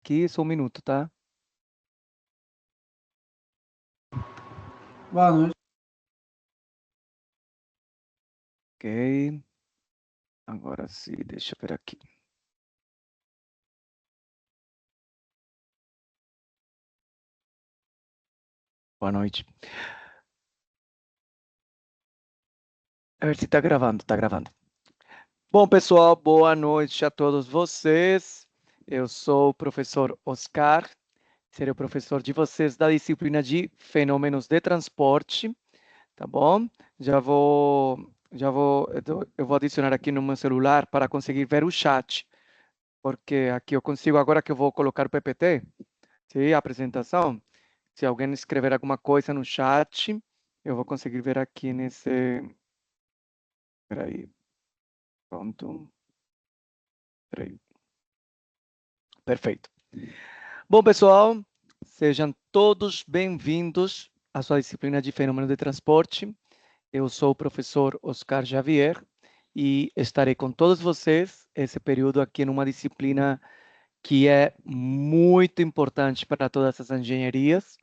aqui, só um minuto, tá? Boa noite. Ok. Agora sim, deixa eu ver aqui. Boa noite. A ver se está gravando, está gravando. Bom, pessoal, boa noite a todos vocês. Eu sou o professor Oscar, serei o professor de vocês da disciplina de Fenômenos de Transporte, tá bom? Eu vou adicionar aqui no meu celular para conseguir ver o chat, porque aqui eu consigo, agora que eu vou colocar o PPT, sim, a apresentação, se alguém escrever alguma coisa no chat, eu vou conseguir ver aqui nesse... Peraí, pronto. Peraí. Perfeito. Bom, pessoal, sejam todos bem-vindos à sua disciplina de Fenômeno de Transporte. Eu sou o professor Oscar Javier e estarei com todos vocês esse período aqui numa disciplina que é muito importante para todas as engenharias.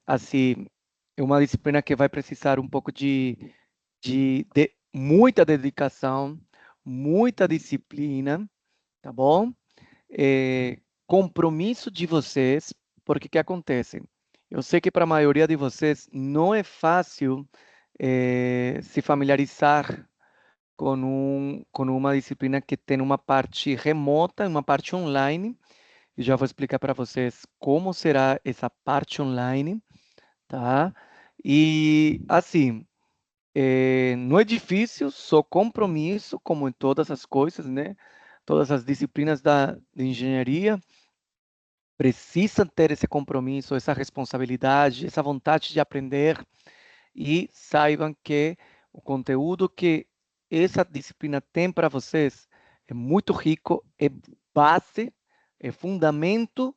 Assim, é uma disciplina que vai precisar um pouco de muita dedicação, muita disciplina, tá bom? Compromisso de vocês, porque o que acontece? Eu sei que para a maioria de vocês não é fácil se familiarizar com uma disciplina que tem uma parte remota, uma parte online. Eu já vou explicar para vocês como será essa parte online, tá? E assim, não é difícil, só compromisso, como em todas as coisas, né? Todas as disciplinas de engenharia precisam ter esse compromisso, essa responsabilidade, essa vontade de aprender e saibam que o conteúdo que essa disciplina tem para vocês é muito rico, é base, é fundamento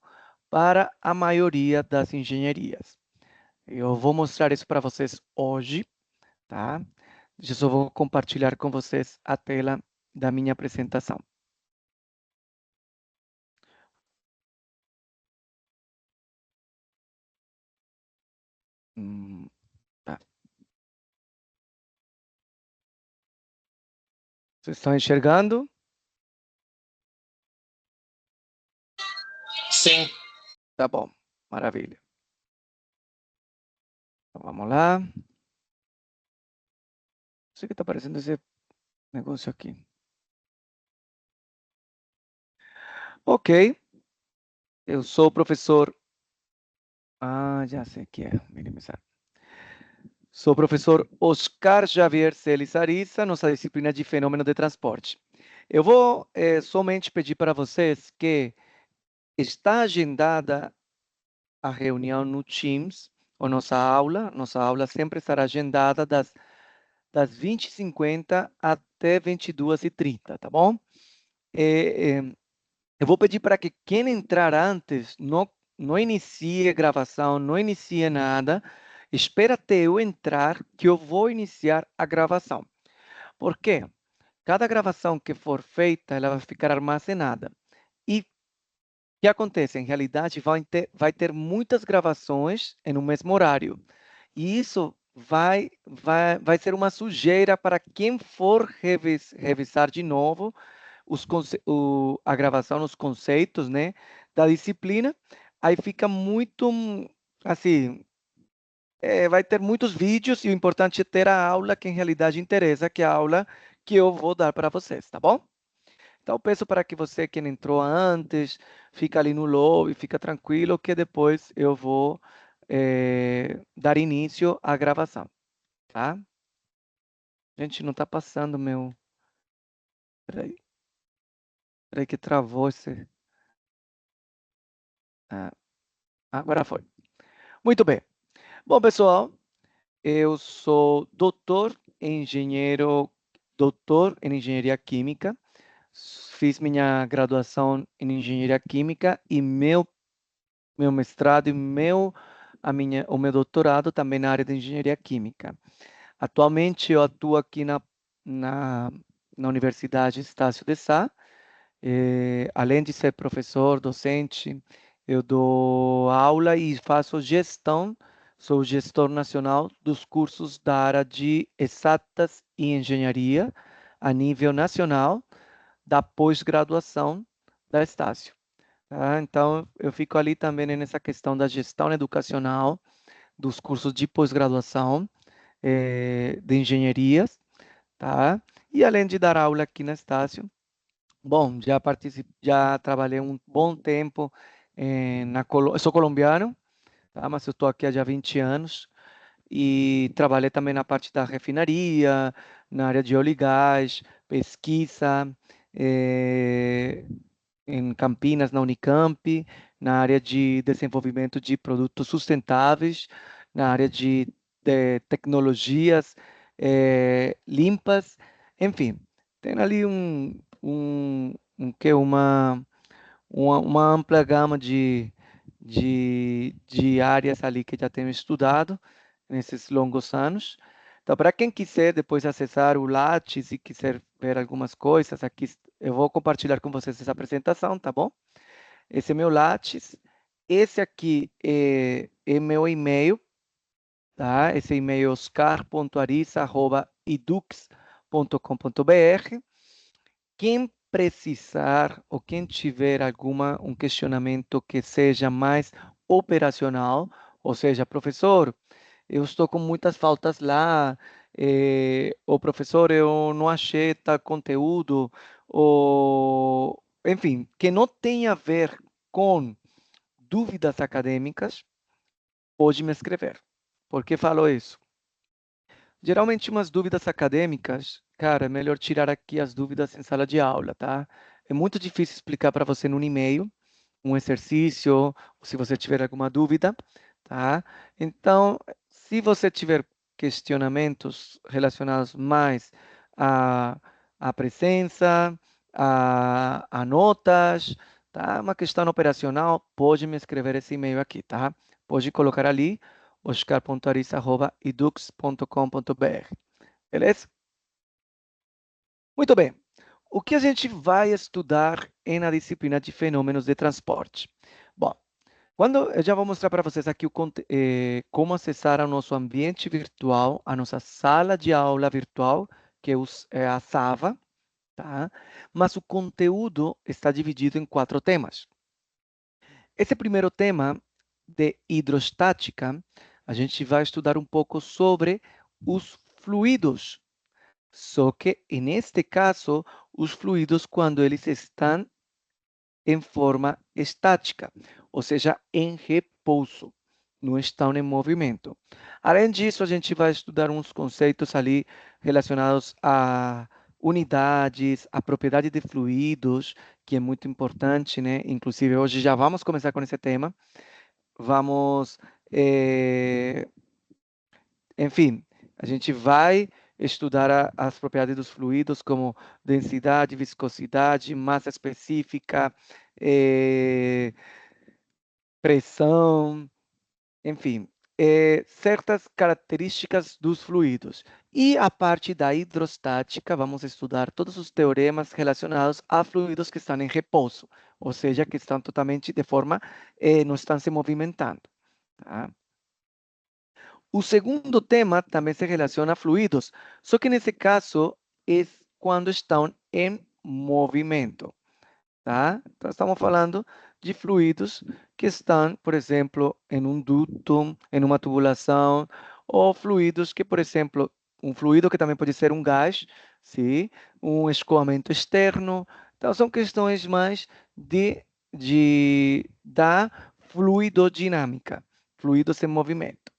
para a maioria das engenharias. Eu vou mostrar isso para vocês hoje, tá? Eu só vou compartilhar com vocês a tela da minha apresentação. Tá. Vocês estão enxergando? Sim. Tá bom, maravilha. Então, vamos lá. Não sei o que está aparecendo esse negócio aqui. Ok, eu sou o professor... Ah, já sei que é, minimizar. Sou o professor Oscar Javier Celis Ariza, nossa disciplina de Fenômeno de Transporte. Eu vou somente pedir para vocês que está agendada a reunião no Teams, ou nossa aula sempre estará agendada das 20h50 até 22h30, tá bom? Eu vou pedir para que quem entrar antes não inicie gravação, não inicie nada. Espera até eu entrar que eu vou iniciar a gravação. Por quê? Cada gravação que for feita, ela vai ficar armazenada. E o que acontece? Em realidade, vai ter muitas gravações em um mesmo horário. E isso vai ser uma sujeira para quem for revisar de novo a gravação, os conceitos, né, da disciplina. Aí fica muito, assim, vai ter muitos vídeos e o importante é ter a aula que em realidade interessa, que é a aula que eu vou dar para vocês, tá bom? Então, peço para que você, quem entrou antes, fica ali no lobby, fica tranquilo, que depois eu vou dar início à gravação, tá? Gente, não está passando meu... Peraí. Peraí que travou esse... Ah, agora foi. Muito bem. Bom, pessoal, eu sou doutor em engenharia química. Fiz minha graduação em engenharia química e meu mestrado e o meu doutorado também na área de engenharia química. Atualmente eu atuo aqui na Universidade Estácio de Sá. Além de ser professor, docente, eu dou aula e faço gestão, sou gestor nacional dos cursos da área de exatas e engenharia a nível nacional da pós-graduação da Estácio. Tá? Então, eu fico ali também nessa questão da gestão educacional dos cursos de pós-graduação de engenharias, tá? E além de dar aula aqui na Estácio, bom, já trabalhei um bom tempo eu sou colombiano, tá? Mas eu estou aqui há já 20 anos e trabalhei também na parte da refinaria, na área de óleo e gás, pesquisa, eh, em Campinas, na Unicamp, na área de desenvolvimento de produtos sustentáveis, na área de tecnologias limpas, enfim, tem ali uma ampla gama de áreas ali que já tenho estudado nesses longos anos. Então, para quem quiser depois acessar o Lattes e quiser ver algumas coisas, aqui eu vou compartilhar com vocês essa apresentação, tá bom? Esse é meu Lattes. Esse aqui é meu e-mail, tá? Esse e-mail é oscar.ariza@edux.com.br. Quem precisar ou quem tiver um questionamento que seja mais operacional, ou seja, professor, eu estou com muitas faltas lá, ou professor, eu não achei tal conteúdo, ou enfim, que não tenha a ver com dúvidas acadêmicas, pode me escrever. Por que falo isso? Geralmente, umas dúvidas acadêmicas, cara, é melhor tirar aqui as dúvidas em sala de aula, tá? É muito difícil explicar para você num e-mail um exercício, ou se você tiver alguma dúvida, tá? Então, se você tiver questionamentos relacionados mais à, à presença, a notas, tá? Uma questão operacional, pode me escrever esse e-mail aqui, tá? Pode colocar ali oscar.ariza@edux.com.br. Beleza? Muito bem. O que a gente vai estudar na disciplina de fenômenos de transporte? Bom, eu já vou mostrar para vocês aqui como acessar o nosso ambiente virtual, a nossa sala de aula virtual, que é a SAVA, tá? Mas o conteúdo está dividido em 4 temas. Esse primeiro tema de hidrostática, a gente vai estudar um pouco sobre os fluidos. Só que, neste caso, os fluidos, quando eles estão em forma estática, ou seja, em repouso, não estão em movimento. Além disso, a gente vai estudar uns conceitos ali relacionados a unidades, a propriedade de fluidos, que é muito importante, né? Inclusive, hoje já vamos começar com esse tema. Vamos, enfim, a gente vai estudar as propriedades dos fluidos, como densidade, viscosidade, massa específica, pressão, enfim, certas características dos fluidos. E a parte da hidrostática, vamos estudar todos os teoremas relacionados a fluidos que estão em repouso, ou seja, que estão totalmente de forma, não estão se movimentando. Tá? O segundo tema também se relaciona a fluidos, só que nesse caso é quando estão em movimento, tá? Então estamos falando de fluidos que estão, por exemplo, em um duto, em uma tubulação, ou fluidos que, por exemplo, um fluido que também pode ser um gás, sim, um escoamento externo. Então são questões mais da fluidodinâmica, fluidos em movimento.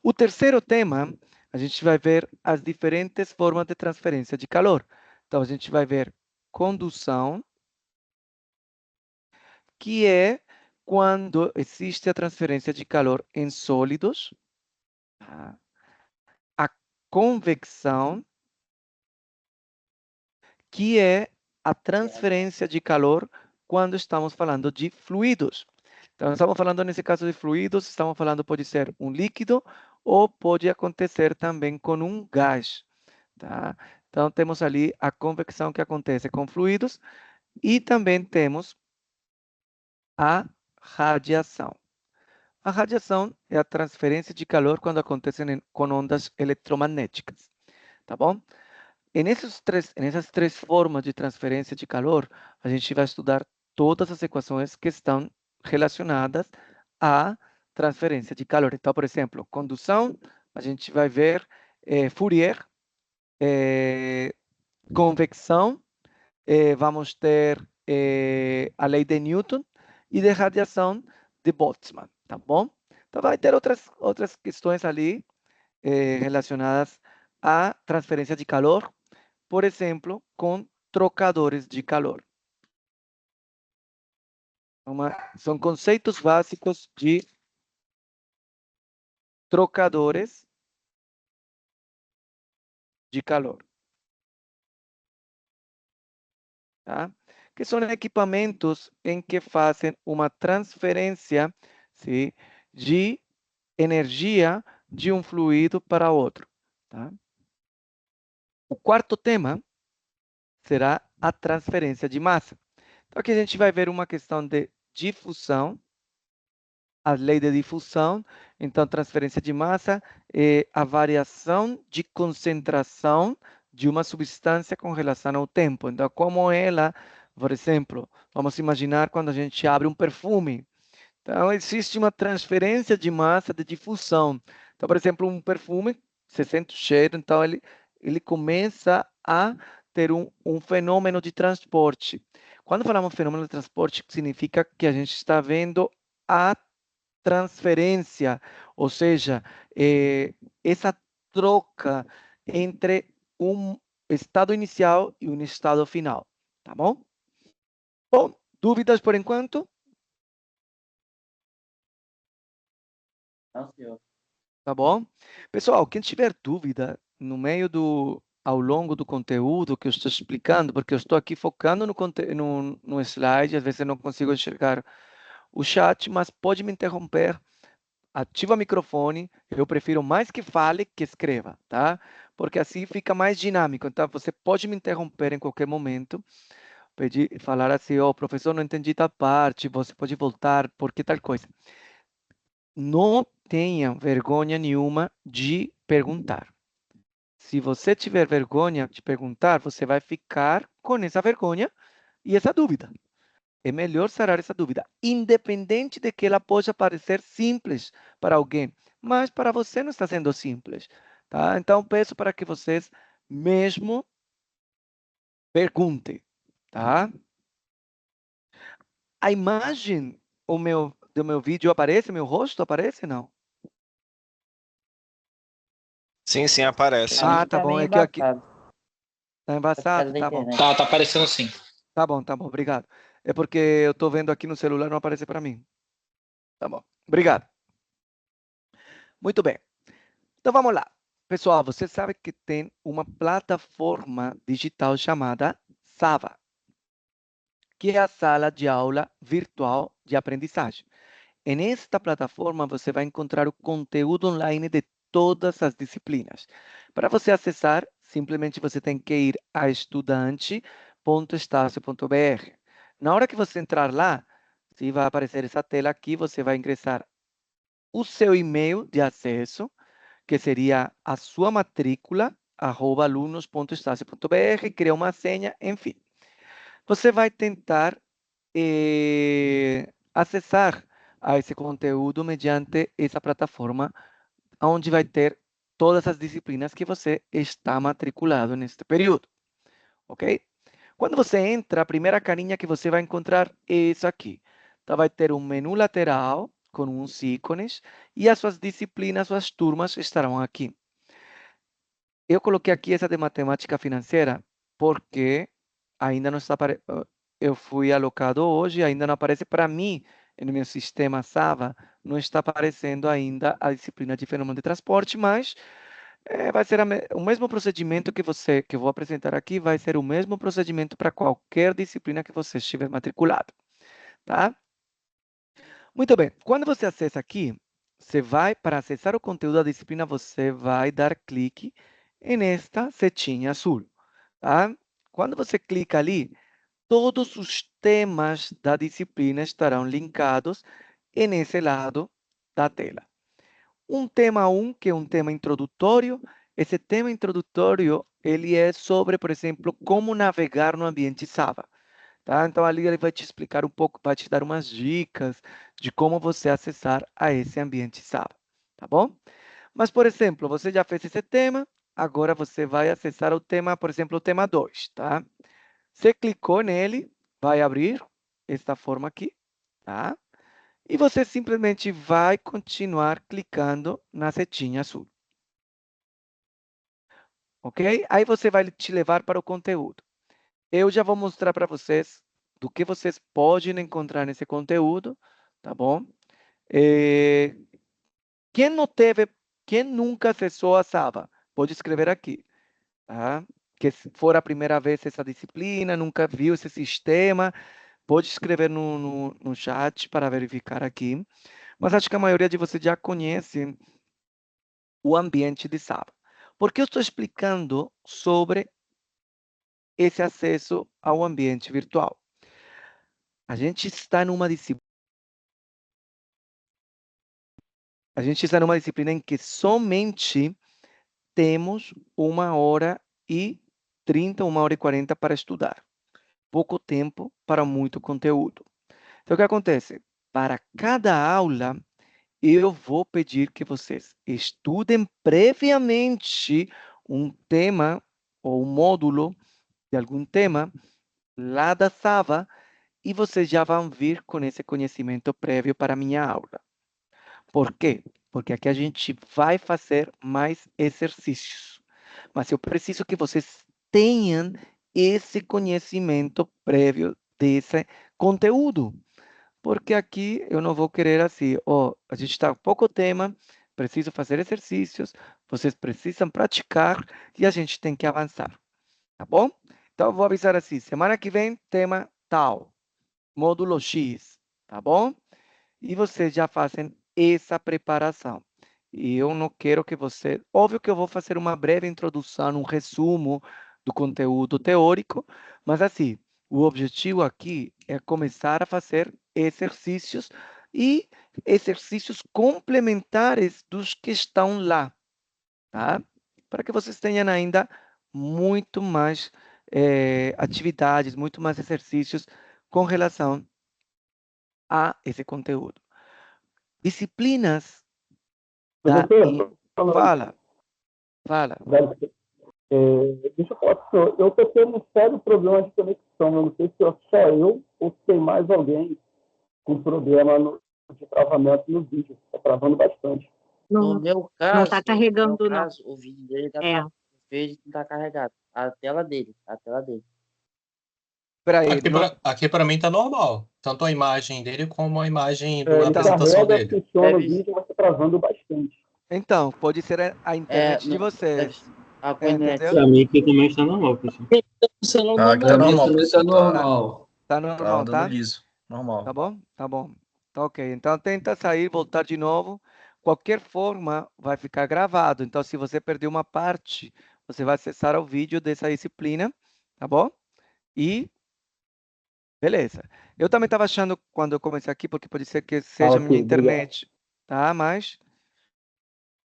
O terceiro tema, a gente vai ver as diferentes formas de transferência de calor. Então, a gente vai ver condução, que é quando existe a transferência de calor em sólidos, tá? A convecção, que é a transferência de calor quando estamos falando de fluidos. Então, estamos falando nesse caso de fluidos, estamos falando pode ser um líquido ou pode acontecer também com um gás, tá? Então, temos ali a convecção que acontece com fluidos E também temos a radiação. A radiação é a transferência de calor quando acontece com ondas eletromagnéticas, tá bom? Nessas três formas de transferência de calor, a gente vai estudar todas as equações que estão relacionadas à transferência de calor. Então, por exemplo, condução, a gente vai ver Fourier, convecção, vamos ter a lei de Newton e de radiação de Boltzmann, tá bom? Então, vai ter outras questões ali relacionadas à transferência de calor, por exemplo, com trocadores de calor. São conceitos básicos de trocadores de calor, tá? Que são equipamentos em que fazem uma transferência, sim, de energia de um fluido para outro, tá? O quarto tema será a transferência de massa. Então, aqui a gente vai ver uma questão de difusão, a lei de difusão, então transferência de massa é a variação de concentração de uma substância com relação ao tempo. Então, como ela, por exemplo, vamos imaginar quando a gente abre um perfume. Então, existe uma transferência de massa de difusão. Então, por exemplo, um perfume, você sente o cheiro, então ele começa a ter um fenômeno de transporte. Quando falamos fenômeno de transporte, significa que a gente está vendo a transferência, ou seja, essa troca entre um estado inicial e um estado final, tá bom? Bom, dúvidas por enquanto? Não, senhor. Tá bom? Pessoal, quem tiver dúvida ao longo do conteúdo que eu estou explicando, porque eu estou aqui focando no slide, às vezes eu não consigo enxergar o chat, mas pode me interromper, ativa o microfone, eu prefiro mais que fale que escreva, tá? Porque assim fica mais dinâmico. Então, você pode me interromper em qualquer momento, falar assim, ó, professor, não entendi tal parte, você pode voltar, porque tal coisa. Não tenha vergonha nenhuma de perguntar. Se você tiver vergonha de perguntar, você vai ficar com essa vergonha e essa dúvida. É melhor sarar essa dúvida, independente de que ela possa parecer simples para alguém, mas para você não está sendo simples, tá? Então peço para que vocês mesmo perguntem, tá? A imagem do meu vídeo aparece, meu rosto aparece, não? Sim, sim, aparece. Pra mim Tá tá bom, meio é que aqui embaçado, tá por causa embaçado, da tá bom. internet. Tá aparecendo sim. Tá bom, obrigado. É porque eu estou vendo aqui no celular, não aparece para mim. Tá bom, obrigado. Muito bem. Então vamos lá. Pessoal, você sabe que tem uma plataforma digital chamada Sava, que é a sala de aula virtual de aprendizagem. Nesta plataforma você vai encontrar o conteúdo online de todas as disciplinas. Para você acessar, simplesmente você tem que ir a estudante.estácio.br. Na hora que você entrar lá, se vai aparecer essa tela aqui, você vai ingressar o seu e-mail de acesso, que seria a sua matrícula, @alunos.estácio.br, criar uma senha, enfim. Você vai tentar acessar a esse conteúdo mediante essa plataforma, onde vai ter todas as disciplinas que você está matriculado neste período, ok? Quando você entra, a primeira carinha que você vai encontrar é isso aqui. Então, vai ter um menu lateral com uns ícones e as suas disciplinas, suas turmas estarão aqui. Eu coloquei aqui essa de matemática financeira porque ainda não está eu fui alocado hoje, ainda não aparece para mim no meu sistema Sava, não está aparecendo ainda a disciplina de fenômeno de transporte, mas vai ser o mesmo procedimento que eu vou apresentar aqui, vai ser o mesmo procedimento para qualquer disciplina que você estiver matriculado, tá? Muito bem. Quando você acessa aqui, para acessar o conteúdo da disciplina, você vai dar clique nesta setinha azul, tá? Quando você clica ali, todos os temas da disciplina estarão linkados nesse lado da tela. Um tema 1, que é um tema introdutório. Esse tema introdutório, ele é sobre, por exemplo, como navegar no ambiente Java. Tá? Então, ali ele vai te explicar um pouco, vai te dar umas dicas de como você acessar a esse ambiente Java. Tá bom? Mas, por exemplo, você já fez esse tema, agora você vai acessar o tema, por exemplo, o tema 2, tá? Você clicou nele, vai abrir esta forma aqui, tá? E você simplesmente vai continuar clicando na setinha azul. Ok? Aí você vai te levar para o conteúdo. Eu já vou mostrar para vocês do que vocês podem encontrar nesse conteúdo, tá bom? Quem não teve, quem nunca acessou a Saba, pode escrever aqui, tá? Que for a primeira vez essa disciplina, nunca viu esse sistema, pode escrever no chat para verificar aqui. Mas acho que a maioria de vocês já conhece o ambiente de Saba. Por que eu estou explicando sobre esse acesso ao ambiente virtual? A gente está numa disciplina, em que somente temos 1h30, 1h40 para estudar. Pouco tempo para muito conteúdo. Então, o que acontece? Para cada aula, eu vou pedir que vocês estudem previamente um tema ou um módulo de algum tema lá da Sava e vocês já vão vir com esse conhecimento prévio para a minha aula. Por quê? Porque aqui a gente vai fazer mais exercícios. Mas eu preciso que vocês tenham esse conhecimento prévio desse conteúdo. Porque aqui eu não vou querer assim, a gente está com pouco tema, preciso fazer exercícios, vocês precisam praticar e a gente tem que avançar, tá bom? Então eu vou avisar assim, semana que vem, tema tal, módulo X, tá bom? E vocês já fazem essa preparação. E eu não quero que você. Óbvio que eu vou fazer uma breve introdução, um resumo do conteúdo teórico, mas assim, o objetivo aqui é começar a fazer exercícios e exercícios complementares dos que estão lá, tá? Para que vocês tenham ainda muito mais atividades, muito mais exercícios com relação a esse conteúdo. Disciplinas da... Professor, Fala, fala. deixa eu falar para o senhor. Eu estou tendo um sério problema de conexão. Eu não sei se é só eu ou se tem mais alguém com problema de travamento no vídeo. Está travando bastante. No Não, meu não caso, tá carregando, não. o vídeo dele tá É. verde, não tá carregado. A tela dele. Peraí, Aqui para mim tá normal. Tanto a imagem dele como a imagem da Ele apresentação carrega, dele. funciona o Deve- vídeo, mas está travando bastante. então, pode ser a internet de vocês. A internet. Entendeu? Pra mim aqui também está normal, pessoal. Aqui tá normal, professor. normal. Tá Tá normal, andando tá? liso. Normal. Tá bom? Tá bom. Tá ok. Então, tenta sair, voltar de novo. Qualquer forma, vai ficar gravado. Então, se você perdeu uma parte, você vai acessar o vídeo dessa disciplina, tá bom? E beleza. Eu também estava achando quando eu comecei aqui, porque pode ser que seja Ok, minha internet, tá? Mas,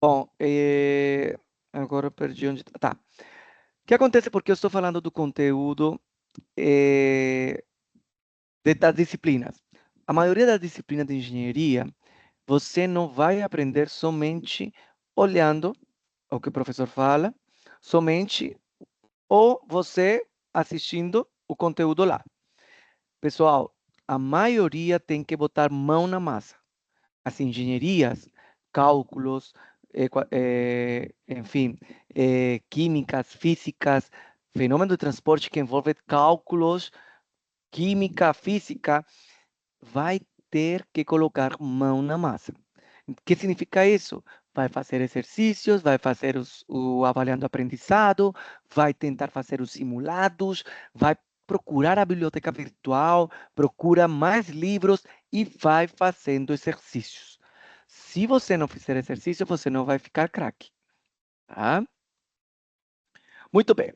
bom, agora eu perdi onde... Tá. O que acontece porque eu estou falando do conteúdo das disciplinas? A maioria das disciplinas de engenharia, você não vai aprender somente olhando o que o professor fala, somente ou você assistindo o conteúdo lá. Pessoal, a maioria tem que botar mão na massa. As engenharias, cálculos, enfim, químicas, físicas, fenômeno de transporte que envolve cálculos, química, física, vai ter que colocar mão na massa. O que significa isso? Vai fazer exercícios, vai fazer o avaliando aprendizado, vai tentar fazer os simulados, vai procurar a biblioteca virtual, procura mais livros e vai fazendo exercícios. Se você não fizer exercício, você não vai ficar craque. Tá? Muito bem.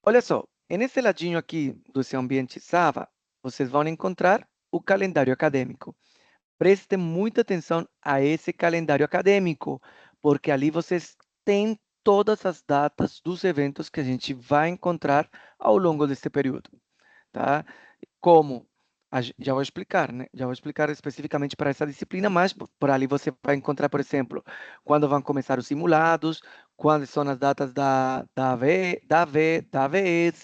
Olha só, nesse ladinho aqui do seu ambiente Sava, vocês vão encontrar o calendário acadêmico. Prestem muita atenção a esse calendário acadêmico, porque ali vocês têm todas as datas dos eventos que a gente vai encontrar ao longo desse período, tá? Como? Já vou explicar, né? Já vou explicar especificamente para essa disciplina, mas por ali você vai encontrar, por exemplo, quando vão começar os simulados, quais são as datas da AVS,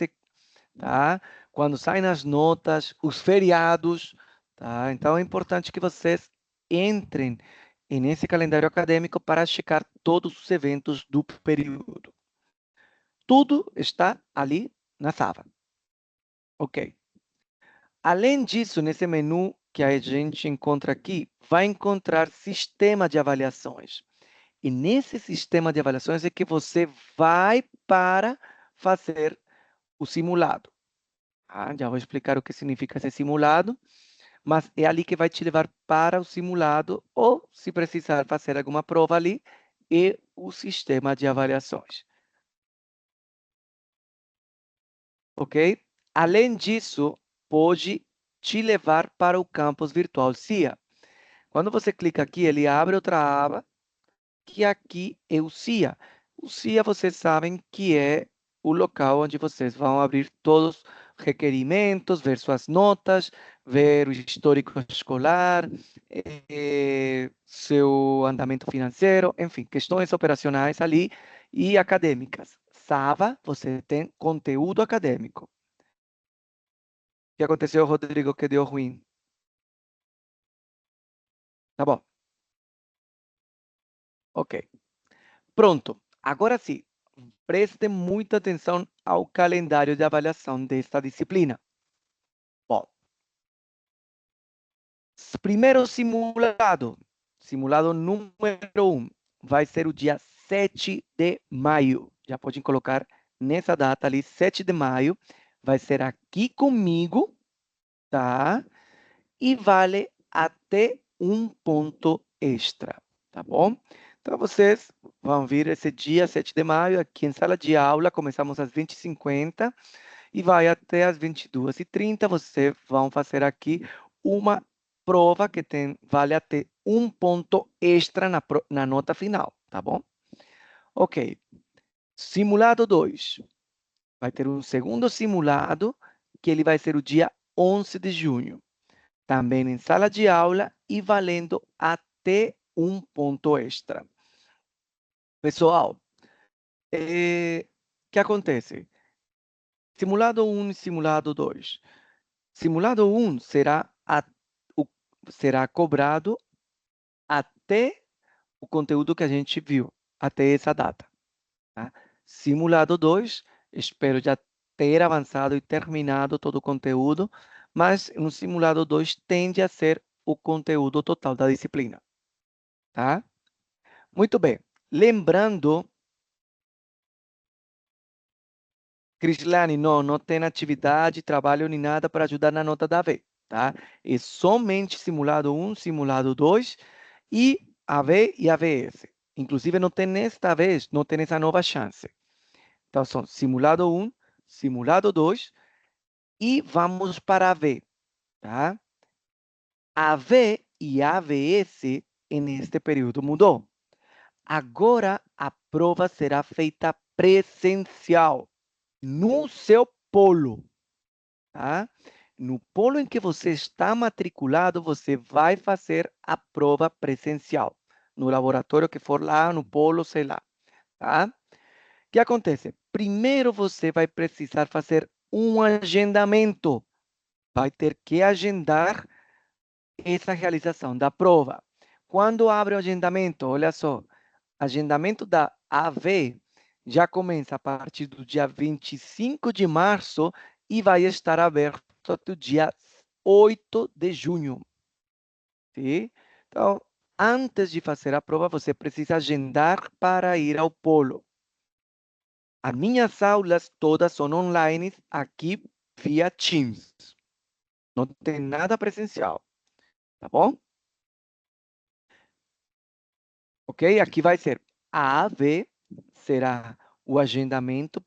tá? Quando saem as notas, os feriados, tá? Então é importante que vocês entrem nesse calendário acadêmico para checar todos os eventos do período. Tudo está ali na Sava. Ok. Além disso, nesse menu que a gente encontra aqui, vai encontrar sistema de avaliações. E nesse sistema de avaliações é que você vai para fazer o simulado. Já vou explicar o que significa esse simulado, mas é ali que vai te levar para o simulado ou, se precisar fazer alguma prova ali, e o sistema de avaliações. Ok? Além disso, pode te levar para o campus virtual CIA. Quando você clica aqui, ele abre outra aba, que aqui é o CIA. O CIA, vocês sabem que é o local onde vocês vão abrir todos os requerimentos, ver suas notas, ver o histórico escolar, seu andamento financeiro, enfim, questões operacionais ali e acadêmicas. Sava, você tem conteúdo acadêmico. O que aconteceu, Rodrigo, que deu ruim? Tá bom. Ok. Pronto. Agora sim, preste muita atenção ao calendário de avaliação desta disciplina. Bom, primeiro simulado, simulado número 1, vai ser o dia 7 de maio. Já podem colocar nessa data ali, 7 de maio. Vai ser aqui comigo, tá? E vale até um ponto extra, tá bom? Então, vocês vão vir esse dia 7 de maio aqui em sala de aula. Começamos às 20h50 e vai até às 22h30. Vocês vão fazer aqui uma prova que vale até um ponto extra na nota final, tá bom? Ok. Simulado 2. Vai ter um segundo simulado, que ele vai ser o dia 11 de junho. Também em sala de aula e valendo até um ponto extra. Pessoal, o que acontece? Simulado 1 e simulado 2. Simulado 1 será cobrado até o conteúdo que a gente viu, até essa data. Tá? Simulado 2, espero já ter avançado e terminado todo o conteúdo, mas no simulado 2 tende a ser o conteúdo total da disciplina. Tá? Muito bem. Lembrando, Crislane, não tem atividade, trabalho nem nada para ajudar na nota da AV, tá? É somente simulado 1, simulado 2 e AV e AVS. Inclusive, não tem nesta vez, não tem essa nova chance. Então, são simulado 1, simulado 2 e vamos para AV, tá? AV e AVS neste período mudou. Agora, a prova será feita presencial no seu polo, tá? No polo em que você está matriculado, você vai fazer a prova presencial. No laboratório que for lá, no polo, sei lá, tá? O que acontece? Primeiro você vai precisar fazer um agendamento. Vai ter que agendar essa realização da prova. Quando abre o agendamento, olha só, agendamento da AV já começa a partir do dia 25 de março e vai estar aberto até o dia 8 de junho. Sim? Então, antes de fazer a prova, você precisa agendar para ir ao polo. As minhas aulas todas são online aqui via Teams. Não tem nada presencial, tá bom? Ok? Aqui vai ser a AV, será o agendamento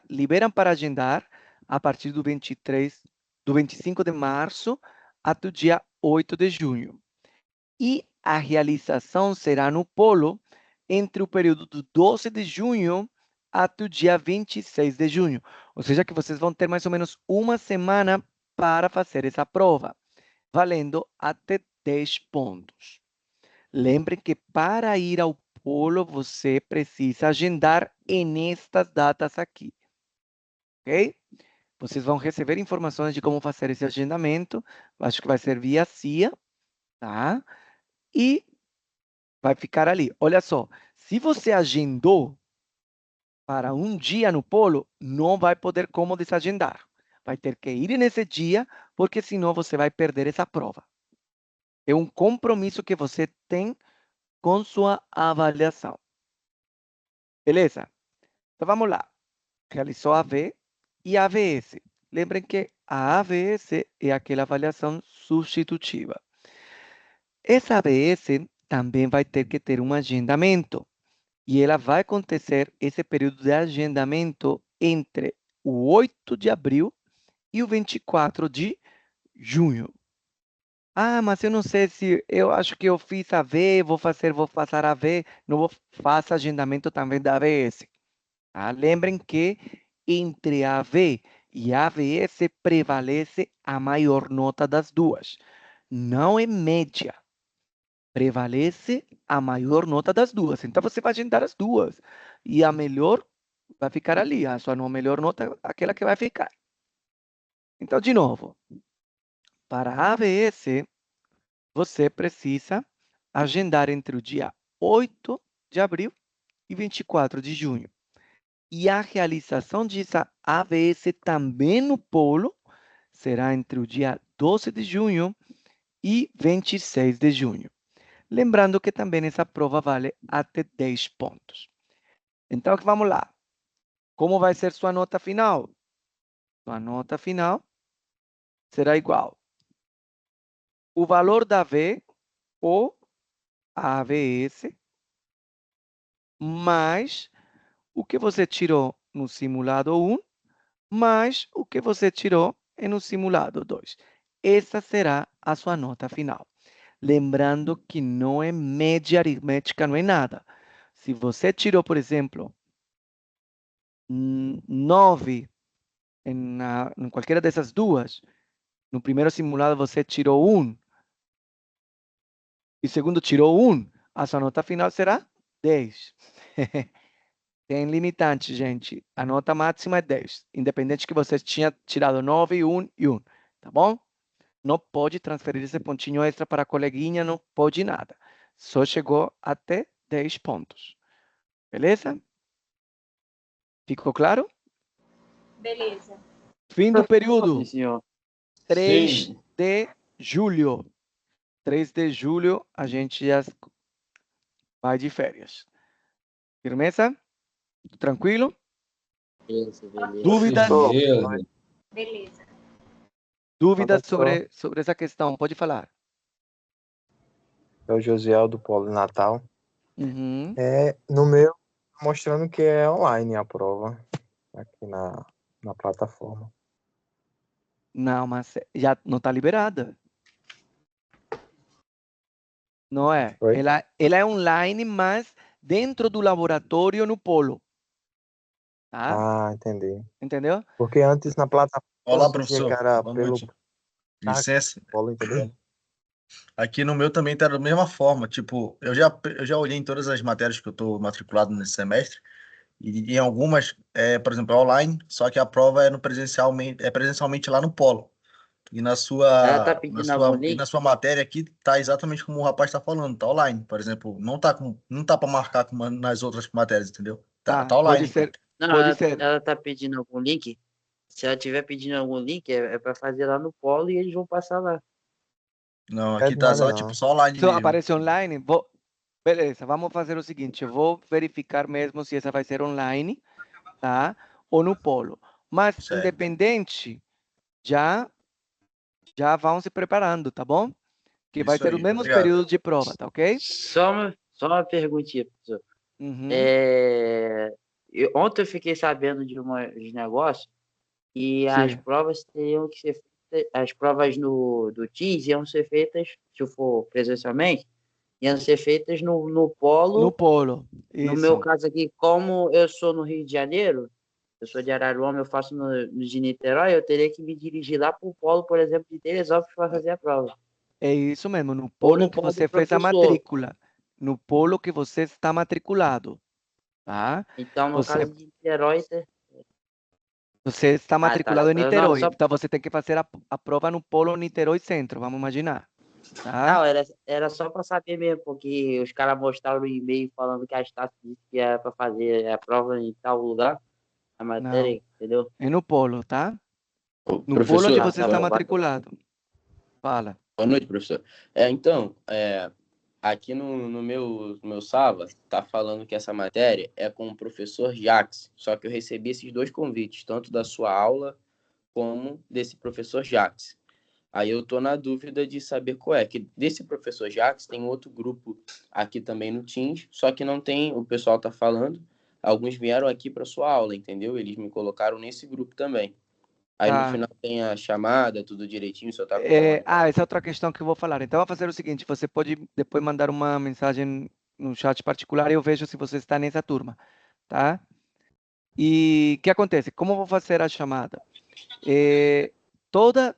liberam para agendar a partir do 25 de março até o dia 8 de junho. E a realização será no polo entre o período do 12 de junho até o dia 26 de junho. Ou seja, que vocês vão ter mais ou menos uma semana para fazer essa prova, valendo até 10 pontos. Lembrem que para ir ao polo, você precisa agendar nestas datas aqui. Ok? Vocês vão receber informações de como fazer esse agendamento. Acho que vai ser via CIA, tá? E vai ficar ali. Olha só, se você agendou para um dia no polo, não vai poder como desagendar. Vai ter que ir nesse dia, porque senão você vai perder essa prova. É um compromisso que você tem com sua avaliação. Beleza? Então vamos lá. Realizou a AV e a AVS. Lembrem que a AVS é aquela avaliação substitutiva. Essa AVS também vai ter que ter um agendamento. E ela vai acontecer esse período de agendamento entre o 8 de abril e o 24 de junho. Ah, mas eu não sei se eu acho que eu fiz a V, vou passar a V, não vou fazer agendamento também da AVS. Tá? Lembrem que entre a AV e a AVS prevalece a maior nota das duas. Não é média. Prevalece a maior nota das duas. Então, você vai agendar as duas. E a melhor vai ficar ali. A sua melhor nota é aquela que vai ficar. Então, de novo, para a AVS, você precisa agendar entre o dia 8 de abril e 24 de junho. E a realização dessa AVS também no polo será entre o dia 12 de junho e 26 de junho. Lembrando que também essa prova vale até 10 pontos. Então, vamos lá. Como vai ser sua nota final? Sua nota final será igual. O valor da V ou a AVS mais o que você tirou no simulado 1 mais o que você tirou no simulado 2. Essa será a sua nota final. Lembrando que não é média aritmética, não é nada. Se você tirou, por exemplo, 9 em qualquer dessas duas, no primeiro simulado você tirou 1 e segundo tirou 1, a sua nota final será 10. Tem limitante, gente. A nota máxima é 10, independente que você tinha tirado 9, 1 e 1, tá bom? Não pode transferir esse pontinho extra para a coleguinha, não pode nada. Só chegou até 10 pontos. Beleza? Ficou claro? Beleza. Fim do período. Sim, senhor. 3 de julho. 3 de julho, a gente já vai de férias. Firmeza? Tranquilo? Beleza, beleza. Dúvidas? Beleza. Beleza. Dúvidas sobre essa questão? Pode falar. É o Josiel do Polo Natal. Uhum. No meu, mostrando que é online a prova, aqui na plataforma. Não, mas já não está liberada. Não é? Oi? Ela é online, mas dentro do laboratório no polo. Tá? Ah, entendi. Entendeu? Porque antes na plataforma Olá, dizia professor. que era Boa pelo noite. Licença. Polo, entendeu? Aqui no meu também tá da mesma forma. Tipo, eu já olhei em todas as matérias que eu estou matriculado nesse semestre. E em algumas, por exemplo, é online, só que a prova é presencialmente lá no polo. E na Ela tá sua, pedindo algum e link? na sua matéria aqui tá exatamente como o rapaz está falando, tá online. Por exemplo, não tá para marcar como nas outras matérias, entendeu? Tá Pode online. ser. Não, Pode ser. ela tá pedindo algum link? Se ela tiver pedindo algum link, é para fazer lá no polo e eles vão passar lá. Não, É aqui de tá nada, só, não. tipo, só online Só mesmo. aparece online? Beleza, vamos fazer o seguinte. Eu vou verificar mesmo se essa vai ser online, tá? Ou no polo. Mas, Certo. independente, já vão se preparando, tá bom? Que vai Isso ter aí, os mesmos obrigado. períodos de prova, tá ok? Só uma perguntinha, professor. Uhum. Ontem eu fiquei sabendo de negócios e as Sim. provas teriam que ser feitas, as provas do Teams iam ser feitas, se for presencialmente, iam ser feitas no No polo. polo. No meu Isso. caso aqui, como eu sou no Rio de Janeiro, eu sou de Araruama, eu faço no de Niterói, eu teria que me dirigir lá para o polo, por exemplo, de Teresópolis para fazer a prova. É isso mesmo, no Ou polo no que polo do você fez a professor. matrícula. No polo que você está matriculado, tá? Então, no Você, caso de Niterói, você está tá. matriculado em Não, Niterói, então você tem que fazer a prova no polo Niterói Centro, vamos imaginar, tá? não, era só para saber mesmo, porque os caras mostraram no e-mail falando que a Estácio disse que era para fazer a prova em tal lugar, a Não, matéria, entendeu? é no polo, tá? Ô, No polo onde professor, você Tá está bom. matriculado. Fala. boa noite, professor. Então, aqui no meu Sava, tá falando que essa matéria é com o professor Jax, só que eu recebi esses dois convites, tanto da sua aula como desse professor Jax. Aí eu tô na dúvida de saber qual é, que desse professor Jax tem outro grupo aqui também no Teams, só que não tem, o pessoal tá falando, alguns vieram aqui para sua aula, entendeu? Eles me colocaram nesse grupo também. Aí no Tá. final tem a chamada, tudo direitinho, só tá com o telefone. Essa é outra questão que eu vou falar. Então, eu vou fazer o seguinte: você pode depois mandar uma mensagem no chat particular e eu vejo se você está nessa turma, tá? E o que acontece? Como eu vou fazer a chamada? Toda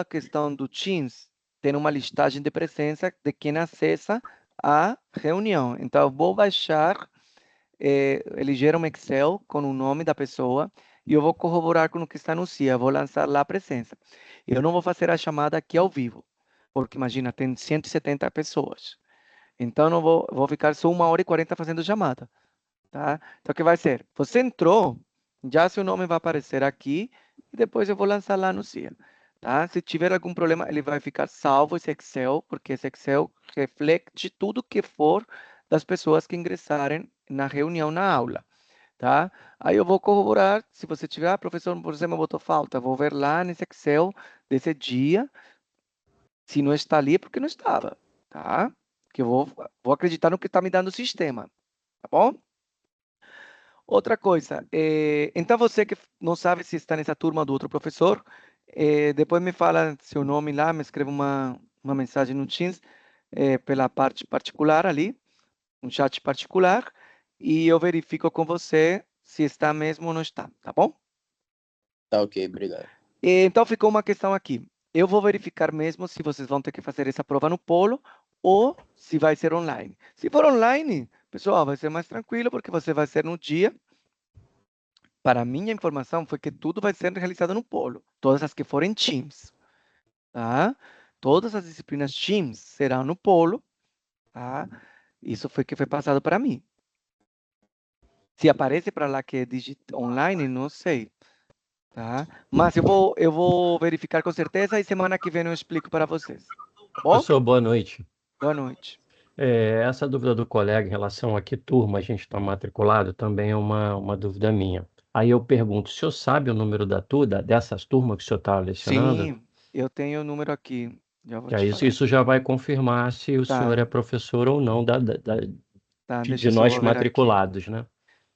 a questão do Teams tem uma listagem de presença de quem acessa a reunião. Então, eu vou baixar, ele gera um Excel com o nome da pessoa e eu vou corroborar com o que está no CIA. Eu vou lançar lá a presença. Eu não vou fazer a chamada aqui ao vivo, porque imagina, tem 170 pessoas. Então, eu não vou ficar só 1h40 fazendo chamada, tá? Então, o que vai ser? Você entrou, já seu nome vai aparecer aqui e depois eu vou lançar lá no CIA, tá? Se tiver algum problema, ele vai ficar salvo esse Excel, porque esse Excel reflete tudo que for das pessoas que ingressarem na reunião, na aula, tá? Aí eu vou corroborar, se você tiver, professor, por exemplo, botou falta, vou ver lá nesse Excel desse dia, se não está ali, é porque não estava, tá? Que eu vou acreditar no que está me dando o sistema, tá bom? Outra coisa, então você que não sabe se está nessa turma do outro professor, depois me fala seu nome lá, me escreve uma mensagem no Teams, pela parte particular ali, um chat particular, e eu verifico com você se está mesmo ou não está, tá bom? Tá ok, obrigado. Então ficou uma questão aqui. Eu vou verificar mesmo se vocês vão ter que fazer essa prova no polo ou se vai ser online. Se for online, pessoal, vai ser mais tranquilo porque você vai ser no dia. Para minha informação foi que tudo vai ser realizado no polo, todas as que forem Teams, tá? Todas as disciplinas Teams serão no polo, tá? Isso foi que foi passado para mim. Se aparece para lá que é online, não sei, tá? Mas eu vou verificar com certeza e semana que vem eu explico para vocês. Tá bom? Professor, boa noite. Boa noite. Essa dúvida do colega em relação a que turma a gente está matriculado também é uma dúvida minha. Aí eu pergunto, o senhor sabe o número dessas turmas que o senhor está lecionando? Sim, eu tenho o número aqui. Já vou Que te aí falar. isso já vai confirmar se o senhor Tá, é professor ou não tá, deixa de eu só nós vou ver aqui. matriculados, né?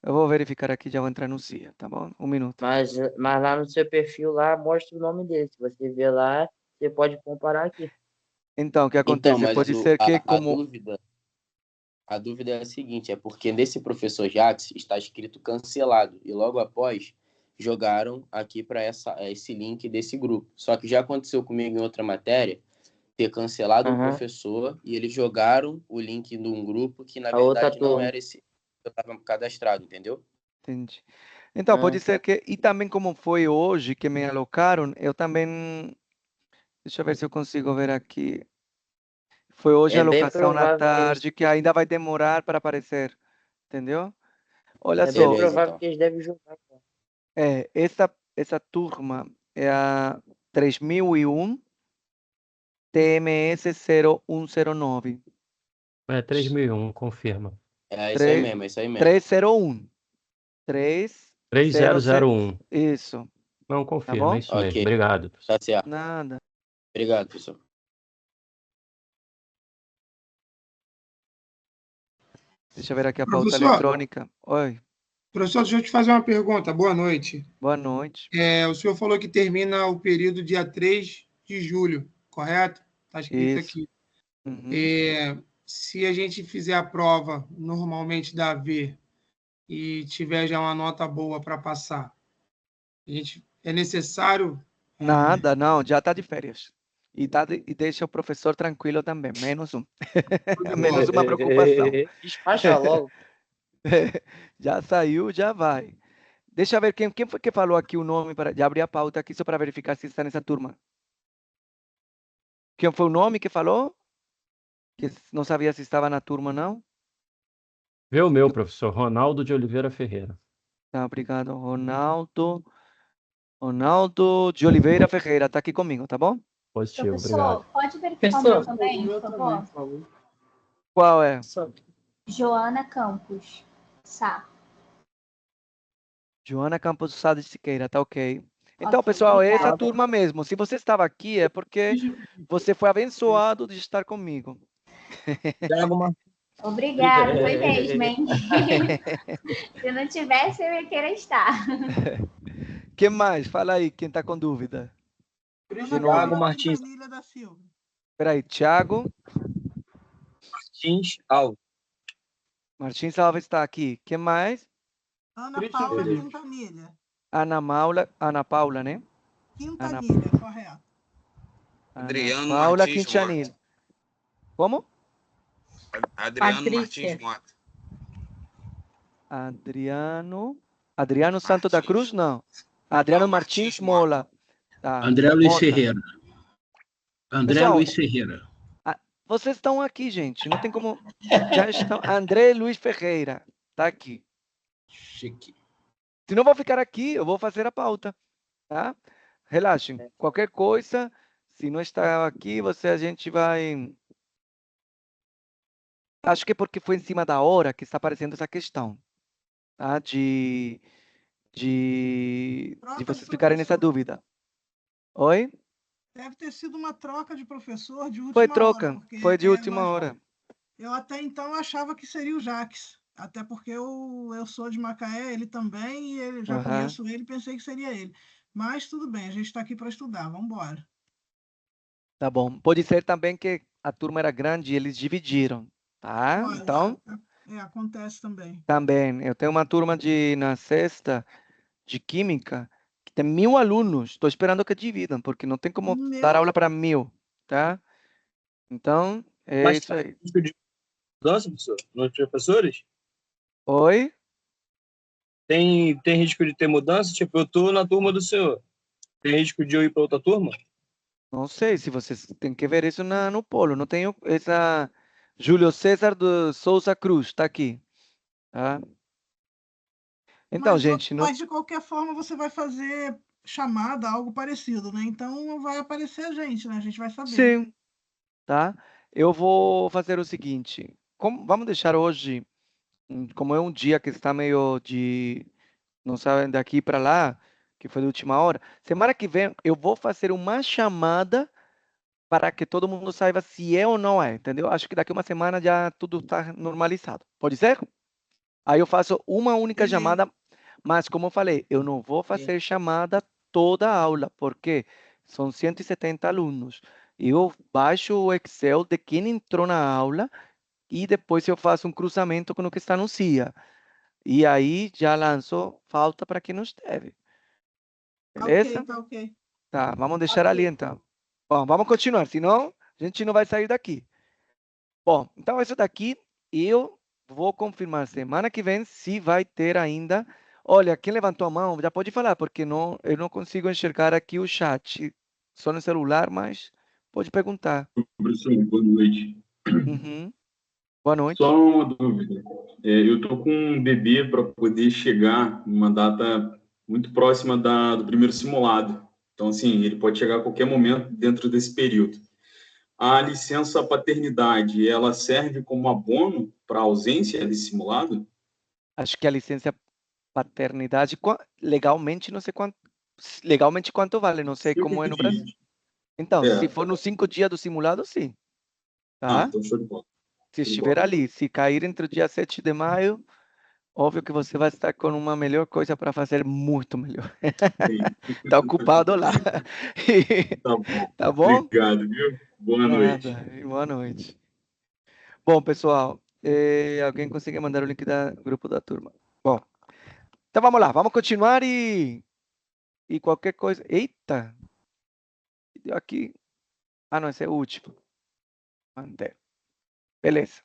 Eu vou verificar aqui, já vou entrar no CIA, tá bom? Um minuto. Mas lá no seu perfil lá mostra o nome dele. Se você ver lá, você pode comparar aqui. Então, o que Então, acontece? mas Pode ser que como... a dúvida é a seguinte, é porque nesse professor Jax está escrito cancelado e logo após jogaram aqui para esse link desse grupo. Só que já aconteceu comigo em outra matéria, ter cancelado um professor e eles jogaram o link de um grupo que na verdade não era esse que eu estava cadastrado, entendeu? Entendi. Então, pode ser que... E também como foi hoje que me alocaram, eu também... Deixa eu ver se eu consigo ver aqui. Foi hoje a É bem alocação na provável tarde, que ainda vai demorar para aparecer. Entendeu? Olha é só. bem provável que eles devem jogar. Essa turma é a 3001 TMS 0109. É 3001, confirma. É isso aí mesmo, é isso aí mesmo. 301. 3001. Isso. Não, Tá confirma, bom? é isso mesmo. Ok. Obrigado. Tá certo. Nada. Obrigado, professor. Deixa eu ver aqui a pauta Professor. eletrônica. Oi. Professor, deixa eu te fazer uma pergunta. Boa noite. Boa noite. O senhor falou que termina o período dia 3 de julho, correto? Está escrito Isso. aqui. Uhum. Se a gente fizer a prova normalmente da AV e tiver já uma nota boa para passar, é necessário... Nada, não, já está de férias. E deixa o professor tranquilo também, menos um. Menos uma preocupação. Despacha logo. Já saiu, já vai. Deixa eu ver quem foi que falou aqui o nome, já abri a pauta aqui só para verificar se está nessa turma. Quem foi o nome que falou? Que não sabia se estava na turma, não? Vê o meu, professor, Ronaldo de Oliveira Ferreira. Tá, obrigado. Ronaldo de Oliveira Ferreira, está aqui comigo, tá bom? Positivo, Professor, obrigado. pode verificar o meu também, por favor? Qual é? Joana Campos Sá. Joana Campos Sá de Siqueira, tá ok. Então, Ok, pessoal, é essa obrigada. turma mesmo. Se você estava aqui, é porque você foi abençoado de estar comigo. Obrigada, foi mesmo, hein? Se não tivesse, eu ia querer estar. Quem mais? Fala aí, quem está com dúvida. Thiago Martins. Espera aí, Thiago Martins Alves. Martins Alves está aqui. Quem mais? Ana Paula Quintanilha. Ana Paula, né? Quintanilha, correto. Adriano Paula Martins Quintanilha. Mota. Como? Adriano Martins Mota. Adriano Santo da Cruz, não. Adriano Martins Mola. Tá. André Luiz Mota. Ferreira. André Pessoal, Luiz Ferreira. vocês estão aqui, gente. Não tem como. Já estão. André Luiz Ferreira. Tá aqui. Chique. Se não vou ficar aqui, eu vou fazer a pauta. Tá? Relaxem. Qualquer coisa, se não está aqui, a gente vai. Acho que é porque foi em cima da hora que está aparecendo essa questão. Tá? De vocês ficarem nessa dúvida. Oi? Deve ter sido uma troca de professor de última Foi hora. troca, foi de última hora. Eu até então achava que seria o Jaques. Até porque eu sou de Macaé, ele também, e ele já conheço ele, pensei que seria ele. Mas tudo bem, a gente está aqui para estudar, vamos embora. Tá bom. Pode ser também que a turma era grande e eles dividiram, tá? Olha, Então, acontece também. também. Eu tenho uma turma na sexta de Química que tem 1000 alunos. Estou esperando que dividam, porque não tem como dar aula para 1000, tá? Então, é isso aí. Mudança, professor? Nos professores? Oi? Tem risco de ter mudança? Tipo, eu estou na turma do senhor. Tem risco de eu ir para outra turma? Não sei, se vocês têm que ver isso no polo. Não tenho essa... Júlio César do Souza Cruz, está aqui. Tá? Então, gente... Mas, de qualquer forma, você vai fazer chamada, algo parecido, né? Então, vai aparecer a gente, né? A gente vai saber. Sim. Tá? Eu vou fazer o seguinte. Vamos deixar hoje, como é um dia que está meio de... Não sabe, daqui para lá, que foi de última hora. Semana que vem, eu vou fazer uma chamada para que todo mundo saiba se é ou não é, entendeu? Acho que daqui uma semana já tudo está normalizado. Pode ser? Aí eu faço uma única chamada, mas como eu falei, eu não vou fazer chamada toda a aula, porque são 170 alunos. Eu baixo o Excel de quem entrou na aula e depois eu faço um cruzamento com o que está no CIA. E aí já lanço falta para quem não esteve. Beleza? Tá ok. Tá, vamos deixar ali então. Bom, vamos continuar, senão a gente não vai sair daqui. Bom, então isso daqui eu vou confirmar semana que vem se vai ter ainda. Olha, quem levantou a mão já pode falar, porque eu não consigo enxergar aqui o chat. Só no celular, mas pode perguntar. Professor, boa noite. Uhum. Boa noite. Só uma dúvida. Eu estou com um bebê para poder chegar numa data muito próxima do primeiro simulado. Então, assim, ele pode chegar a qualquer momento dentro desse período. A licença paternidade, ela serve como abono para a ausência desse simulado? Acho que a licença paternidade, legalmente, não sei quanto vale, não sei como é no Brasil. Então, se for nos 5 dias do simulado, sim. Tá? Então show de bola. Se estiver ali, se cair entre o dia 7 de maio óbvio que você vai estar com uma melhor coisa para fazer, muito melhor. Está ocupado lá. Tá bom. Tá bom? Obrigado, viu? Boa noite. Nada. Boa noite. Bom, pessoal, alguém consegue mandar o link do grupo da turma? Bom, então vamos lá, vamos continuar e qualquer coisa. Eita! Deu aqui. Ah, não, esse é o último. Manter. Beleza.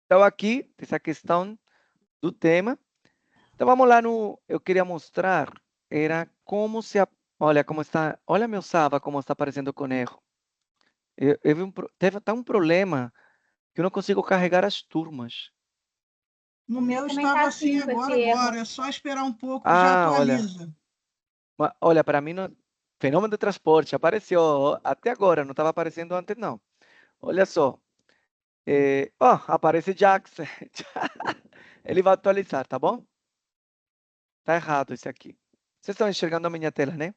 Então, aqui, essa questão do tema. Então, vamos lá no. Eu queria mostrar, era como se. Olha como está. Olha meu Sava, como está aparecendo com erro. Teve até um problema que eu não consigo carregar as turmas. No meu Também estava tá assim assim com agora, esse erro. agora. É só esperar um pouco, já atualiza. Olha, para mim, fenômeno de transporte apareceu até agora, não estava aparecendo antes, não. Olha só. Aparece Jax. Ele vai atualizar, tá bom? Tá errado esse aqui. Vocês estão enxergando a minha tela, né?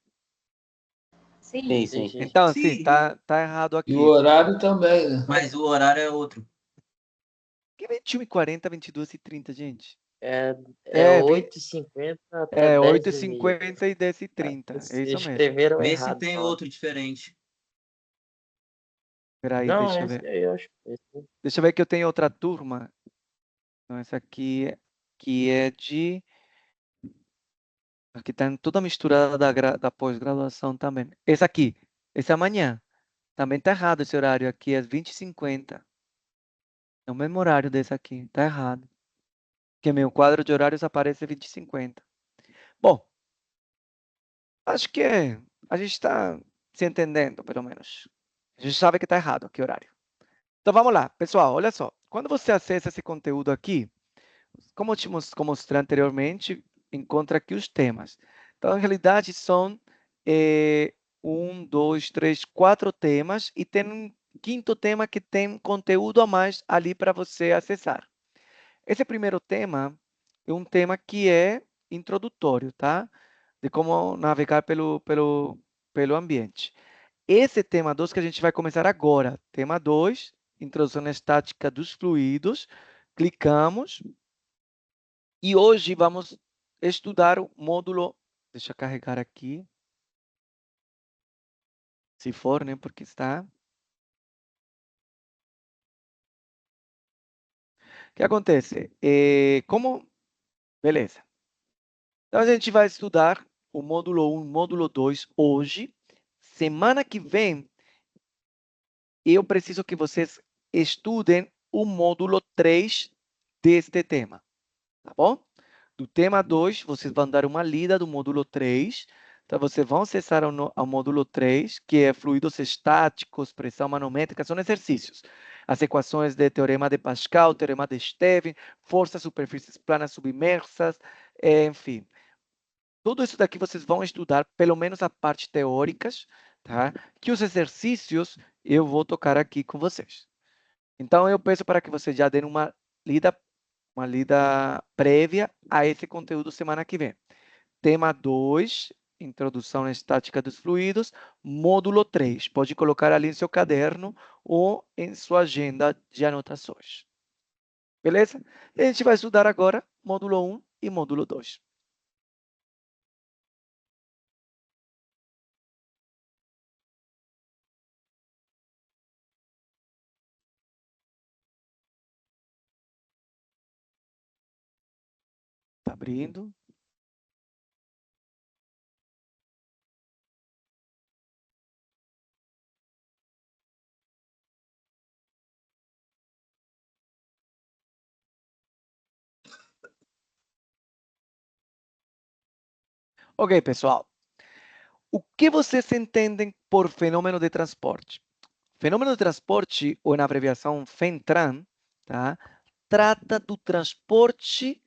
Sim. Sim. Então, sim, tá errado aqui. E o horário também, né? Mas o horário é outro. Que 21h40, 22h30, gente? É É, 8h50 até 10h30. 8h50 e 10h30. É isso mesmo. Escreveram Vê errado. se tem só. outro diferente. Peraí, Não, deixa eu esse ver. aí eu acho. Deixa eu ver que eu tenho outra turma. Então, essa aqui que é de... Aqui tá toda misturada da pós-graduação também. Esse aqui, esse amanhã. Também tá errado esse horário aqui, às 20h50. É o mesmo horário desse aqui, tá errado. Porque meu quadro de horários aparece 20h50. Bom, acho que a gente está se entendendo, pelo menos. A gente sabe que está errado aqui o horário. Então vamos lá, pessoal, olha só. Quando você acessa esse conteúdo aqui, como eu te mostrei anteriormente, encontra aqui os temas. Então, em realidade, são 1, 2, 3, 4 temas e tem um quinto tema que tem conteúdo a mais ali para você acessar. Esse primeiro tema é um tema que é introdutório, tá? De como navegar pelo ambiente. Esse tema 2 que a gente vai começar agora. Tema 2, introdução na estática dos fluidos. Clicamos. E hoje vamos estudar o módulo... Deixa eu carregar aqui. Se for, né? Porque está... O que acontece? Beleza. Então, a gente vai estudar o módulo 1, módulo 2 hoje. Semana que vem, eu preciso que vocês estudem o módulo 3 deste tema, tá bom? Do tema 2, vocês vão dar uma lida do módulo 3. Então, vocês vão acessar ao módulo 3, que é fluidos estáticos, pressão manométrica, são exercícios. As equações de teorema de Pascal, teorema de Stevin, forças, superfícies planas submersas, enfim. Tudo isso daqui vocês vão estudar, pelo menos a parte teóricas, tá? Que os exercícios eu vou tocar aqui com vocês. Então, eu peço para que vocês já deem uma lida prévia a esse conteúdo semana que vem. Tema 2, introdução à estática dos fluidos, módulo 3. Pode colocar ali em seu caderno ou em sua agenda de anotações. Beleza? E a gente vai estudar agora módulo 1 e módulo 2. Está abrindo. Ok, pessoal. O que vocês entendem por fenômeno de transporte? Fenômeno de transporte, ou na abreviação FENTRAN, tá? Trata do transporte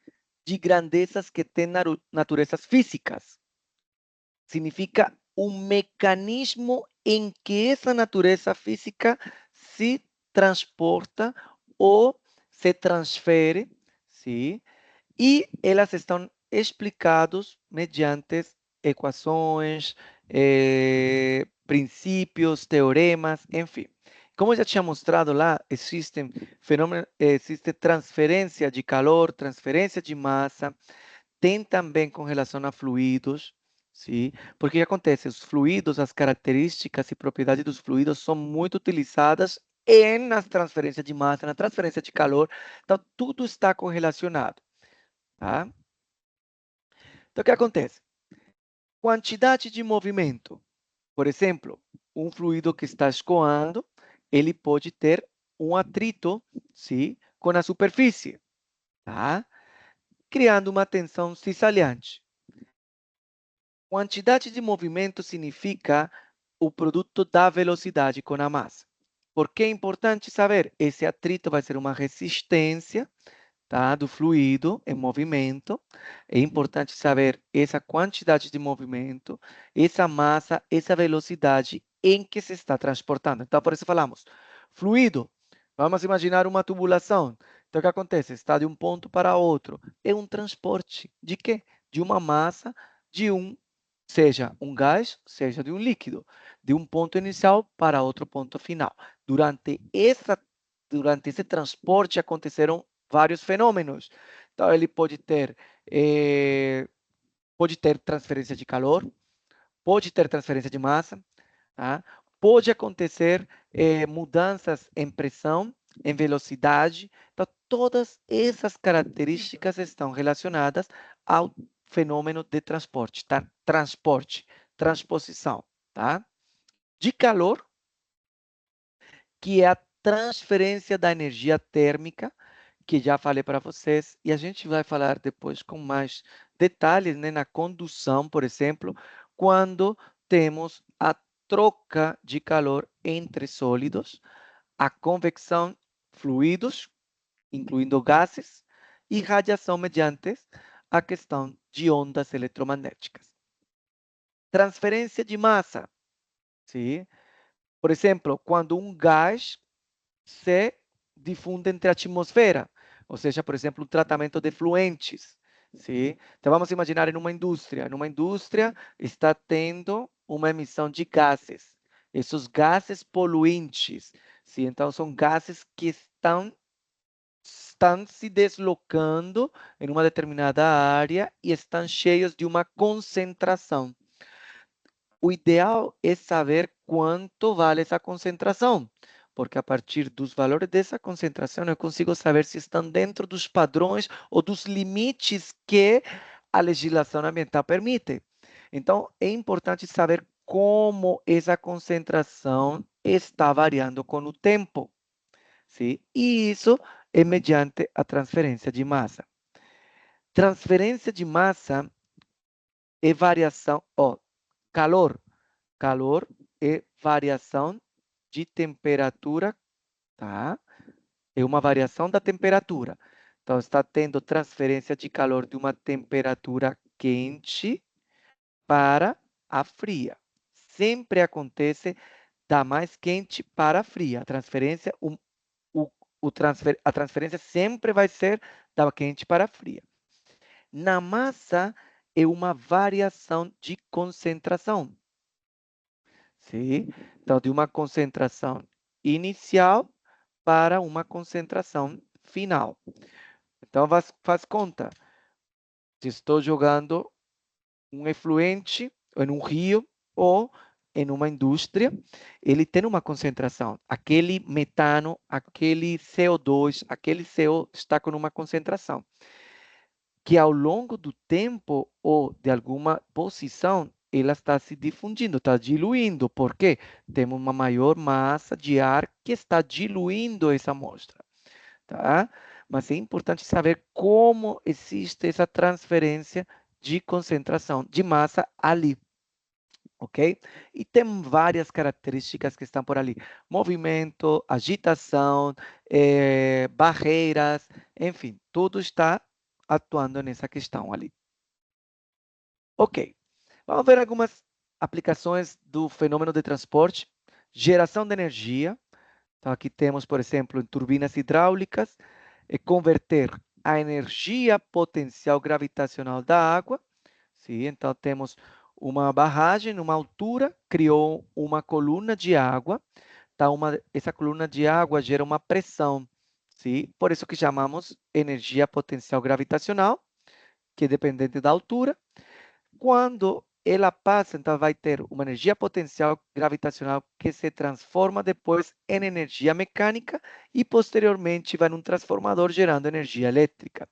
de grandezas que têm naturezas físicas. Significa um mecanismo em que essa natureza física se transporta ou se transfere, sim? E elas estão explicadas mediante equações, princípios, teoremas, enfim. Como eu já tinha mostrado lá, existe transferência de calor, transferência de massa, tem também com relação a fluidos, sim? Porque o que acontece? Os fluidos, as características e propriedades dos fluidos são muito utilizadas na transferência de massa, na transferência de calor, então tudo está correlacionado, tá? Então, o que acontece? Quantidade de movimento. Por exemplo, um fluido que está escoando, ele pode ter um atrito, sim, com a superfície, tá? Criando uma tensão cisalhante. Quantidade de movimento significa o produto da velocidade com a massa. Por que é importante saber? Esse atrito vai ser uma resistência, tá, do fluido em movimento. É importante saber essa quantidade de movimento, essa massa, essa velocidade em que se está transportando. Então, por isso falamos, fluido. Vamos imaginar uma tubulação. Então, o que acontece? Está de um ponto para outro. É um transporte de quê? De uma massa, seja um gás, seja de um líquido, de um ponto inicial para outro ponto final. Durante esse transporte aconteceram vários fenômenos. Então, ele pode ter transferência de calor, pode ter transferência de massa, tá? Pode acontecer mudanças em pressão, em velocidade. Então, todas essas características estão relacionadas ao fenômeno de transporte, tá? Transposição, tá? De calor, que é a transferência da energia térmica, que já falei para vocês, e a gente vai falar depois com mais detalhes, né, na condução, por exemplo, quando temos a troca de calor entre sólidos, a convecção, fluidos, incluindo gases, e radiação mediante a questão de ondas eletromagnéticas. Transferência de massa, sim? Por exemplo, quando um gás se difunde entre a atmosfera, ou seja, por exemplo, um tratamento de fluentes, sim? Então, vamos imaginar em uma indústria. Numa indústria está tendo uma emissão de gases. Esses gases poluentes, sim? Então, são gases que estão se deslocando em uma determinada área e estão cheios de uma concentração. O ideal é saber quanto vale essa concentração, porque a partir dos valores dessa concentração eu consigo saber se estão dentro dos padrões ou dos limites que a legislação ambiental permite. Então, é importante saber como essa concentração está variando com o tempo. Sim? E isso é mediante a transferência de massa. Transferência de massa é variação, calor. Calor é variação de temperatura, tá? É uma variação da temperatura. Então, está tendo transferência de calor de uma temperatura quente para a fria. Sempre acontece da mais quente para a fria. A transferência, a transferência sempre vai ser da quente para a fria. Na massa, é uma variação de concentração. Sim? Então, de uma concentração inicial para uma concentração final. Então, faz conta. Se estou jogando um efluente em um rio ou em uma indústria, ele tem uma concentração. Aquele metano, aquele CO2, aquele CO está com uma concentração que ao longo do tempo ou de alguma posição, ela está se difundindo, está diluindo. Por quê? Temos uma maior massa de ar que está diluindo essa amostra. Tá? Mas é importante saber como existe essa transferência de concentração de massa ali. Ok? E tem várias características que estão por ali. Movimento, agitação, barreiras, enfim, tudo está atuando nessa questão ali. Ok, vamos ver algumas aplicações do fenômeno de transporte. Geração de energia. Então, aqui temos, por exemplo, em turbinas hidráulicas, converter a energia potencial gravitacional da água. Sim, então, temos uma barragem, numa altura, criou uma coluna de água. tá essa coluna de água gera uma pressão, sim? Por isso que chamamos energia potencial gravitacional, que é dependente da altura. Quando ela passa, então vai ter uma energia potencial gravitacional que se transforma depois em energia mecânica e posteriormente vai num transformador gerando energia elétrica.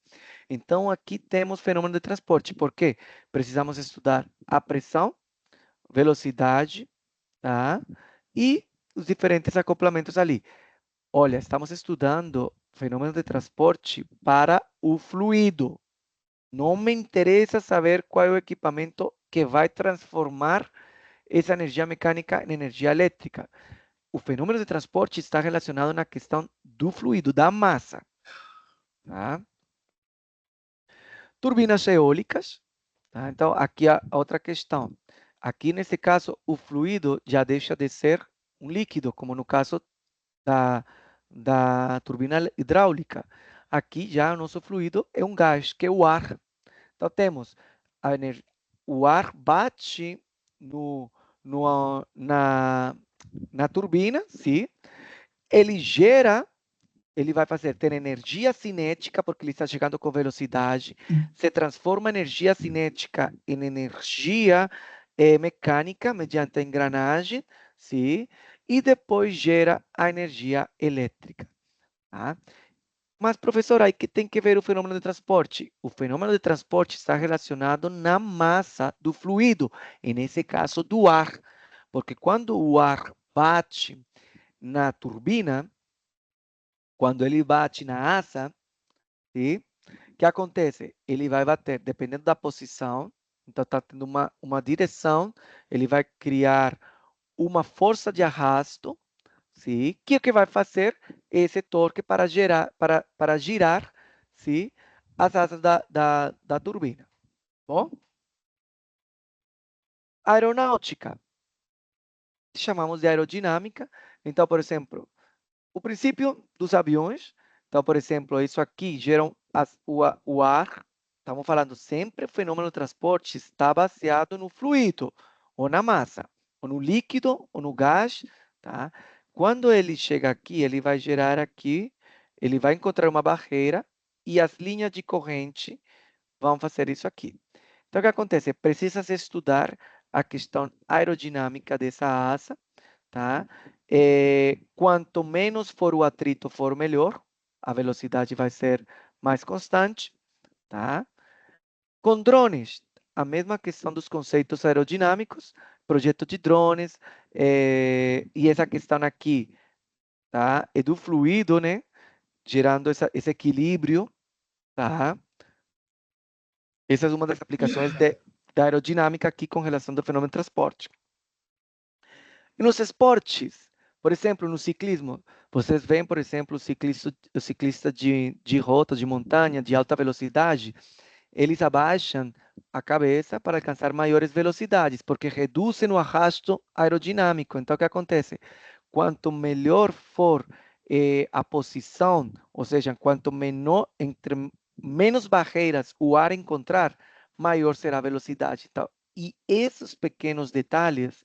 Então aqui temos fenômeno de transporte. Por quê? Precisamos estudar a pressão, velocidade, tá? E os diferentes acoplamentos ali. Olha, estamos estudando fenômeno de transporte para o fluido. Não me interessa saber qual é o equipamento que vai transformar essa energia mecânica em energia elétrica. O fenômeno de transporte está relacionado na questão do fluido, da massa. Tá? Turbinas eólicas. Tá? Então, aqui a outra questão. Aqui, nesse caso, o fluido já deixa de ser um líquido, como no caso da turbina hidráulica. Aqui já o nosso fluido é um gás, que é o ar. Então, temos o ar bate na turbina, sim? Ele vai ter energia cinética, porque ele está chegando com velocidade, se transforma energia cinética em energia mecânica, mediante a engrenagem, sim? E depois gera a energia elétrica. Tá? Mas, professor, aí que tem que ver o fenômeno de transporte. O fenômeno de transporte está relacionado na massa do fluido, e nesse caso do ar. Porque quando o ar bate na turbina, quando ele bate na asa, sim? O que acontece? Ele vai bater, dependendo da posição, então está tendo uma direção, ele vai criar uma força de arrasto, sim? Que é o que vai fazer esse torque para girar, sim? As asas da turbina. Bom? Aeronáutica. Chamamos de aerodinâmica. Então, por exemplo, o princípio dos aviões. Então, por exemplo, isso aqui gera o ar. Estamos falando sempre, o fenômeno do transporte está baseado no fluido, ou na massa, ou no líquido, ou no gás. Tá? Quando ele chega aqui, ele vai gerar aqui, ele vai encontrar uma barreira e as linhas de corrente vão fazer isso aqui. Então, o que acontece? Precisa-se estudar a questão aerodinâmica dessa asa, tá? Quanto menos for o atrito, for melhor. A velocidade vai ser mais constante, tá? Com drones, a mesma questão dos conceitos aerodinâmicos, projeto de drones, e essa questão aqui, tá? É do fluido, né? Gerando esse equilíbrio, tá? Essa é uma das aplicações da aerodinâmica aqui com relação ao fenômeno de transporte. E nos esportes, por exemplo, no ciclismo, vocês veem, por exemplo, o ciclista de rota, de montanha, de alta velocidade, eles abaixam a cabeça para alcançar maiores velocidades, porque reduzem o arrasto aerodinâmico. Então, o que acontece? Quanto melhor for a posição, ou seja, quanto entre menos barreiras o ar encontrar, maior será a velocidade. Então, e esses pequenos detalhes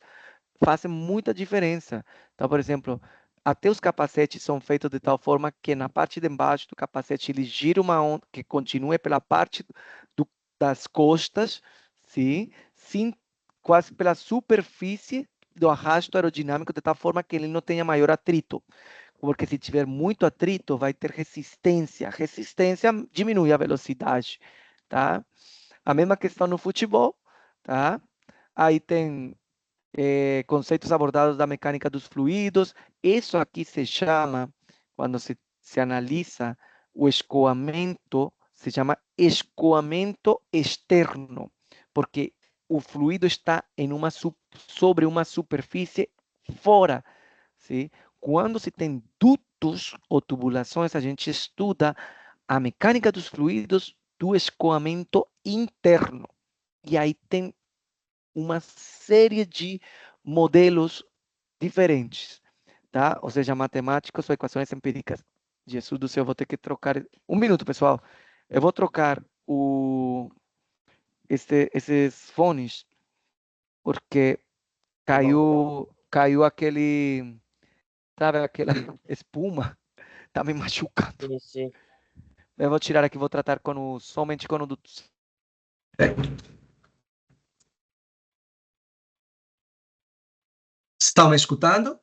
fazem muita diferença. Então, por exemplo, até os capacetes são feitos de tal forma que na parte de baixo do capacete ele gira uma onda que continue pela parte das costas, sim, quase pela superfície do arrasto aerodinâmico, de tal forma que ele não tenha maior atrito. Porque se tiver muito atrito, vai ter resistência. Resistência diminui a velocidade, tá? A mesma questão no futebol, tá? Aí tem conceitos abordados da mecânica dos fluidos. Isso aqui se chama, quando se analisa o escoamento, se chama escoamento externo, porque o fluido está sobre uma superfície fora. Sim? Quando se tem dutos ou tubulações, a gente estuda a mecânica dos fluidos do escoamento interno. E aí tem uma série de modelos diferentes, tá? Ou seja, matemáticos ou equações empíricas. Jesus do céu, eu vou ter que trocar. Um minuto, pessoal. Eu vou trocar esses fones, porque caiu aquele sabe, aquela espuma, tá me machucando. Sim, sim. Eu vou tirar aqui, vou tratar somente com o do... Estão me escutando?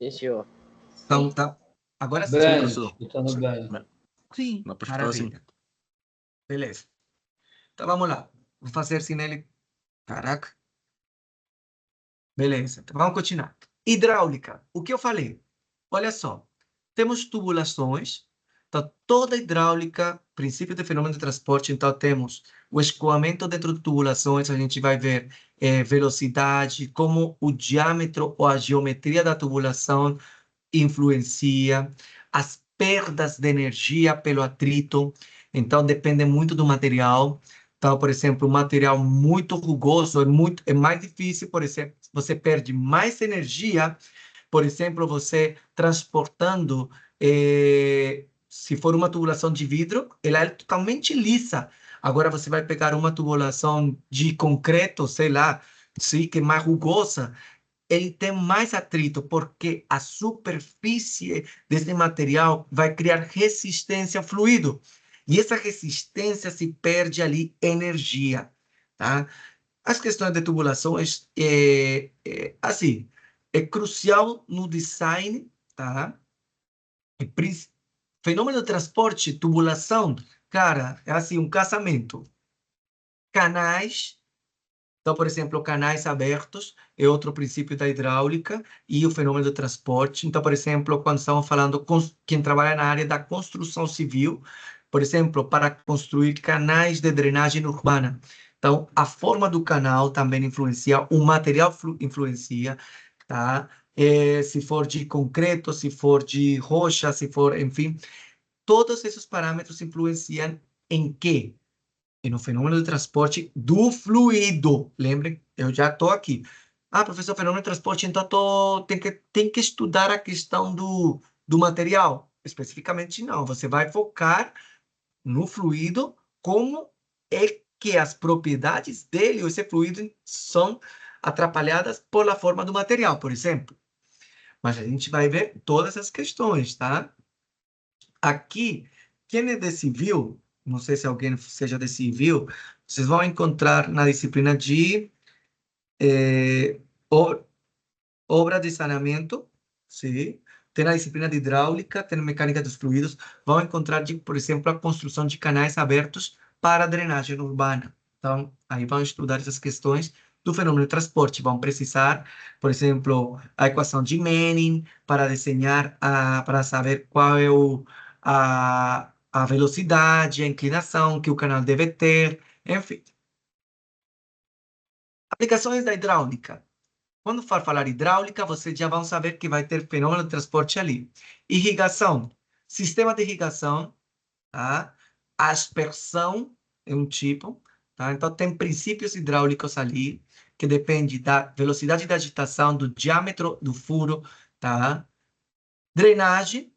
Sim, senhor. Então, tá. Agora sim, Bem, professor. escutando bem. Sim, Na professora, sim. maravilha. Beleza. Então, vamos lá. Vou fazer sem ele. Caraca. Beleza. Então, vamos continuar. Hidráulica. O que eu falei? Olha só. Temos tubulações. Então, toda hidráulica, princípio de fenômeno de transporte, então temos o escoamento dentro de tubulações, a gente vai ver velocidade, como o diâmetro ou a geometria da tubulação influencia, as perdas de energia pelo atrito, então depende muito do material. Então, por exemplo, um material muito rugoso é mais difícil, por exemplo, você perde mais energia, por exemplo, você transportando, se for uma tubulação de vidro, ela é totalmente lisa. Agora você vai pegar uma tubulação de concreto, sei lá, sim, que é mais rugosa, ele tem mais atrito, porque a superfície desse material vai criar resistência ao fluido. E essa resistência se perde ali energia, tá? As questões de tubulações, assim, é crucial no design, tá? Fenômeno de transporte, tubulação, cara, é assim, um casamento. Canais. Então, por exemplo, canais abertos é outro princípio da hidráulica e o fenômeno do transporte. Então, por exemplo, quando estamos falando com quem trabalha na área da construção civil, por exemplo, para construir canais de drenagem urbana. Então, a forma do canal também influencia, o material influencia, tá? Se for de concreto, se for de rocha, se for, enfim, todos esses parâmetros influenciam em quê? E no fenômeno de transporte do fluido. Lembrem, eu já estou aqui. Ah, professor, fenômeno de transporte, então tem que estudar a questão do material. Especificamente, não. Você vai focar no fluido, como é que as propriedades dele, esse fluido, são atrapalhadas pela forma do material, por exemplo. Mas a gente vai ver todas as questões, tá? Aqui, quem é de civil, não sei se alguém seja de civil, vocês vão encontrar na disciplina de obra de saneamento, sim. Tem na disciplina de hidráulica, tem mecânica dos fluidos, vão encontrar, por exemplo, a construção de canais abertos para drenagem urbana. Então, aí vão estudar essas questões do fenômeno de transporte. Vão precisar, por exemplo, a equação de Manning para desenhar, para saber qual é a velocidade, a inclinação que o canal deve ter, enfim. Aplicações da hidráulica. Quando for falar hidráulica, vocês já vão saber que vai ter fenômeno de transporte ali. Irrigação. Sistema de irrigação, tá? Aspersão é um tipo, tá? Então, tem princípios hidráulicos ali, que depende da velocidade da agitação, do diâmetro do furo, tá? Drenagem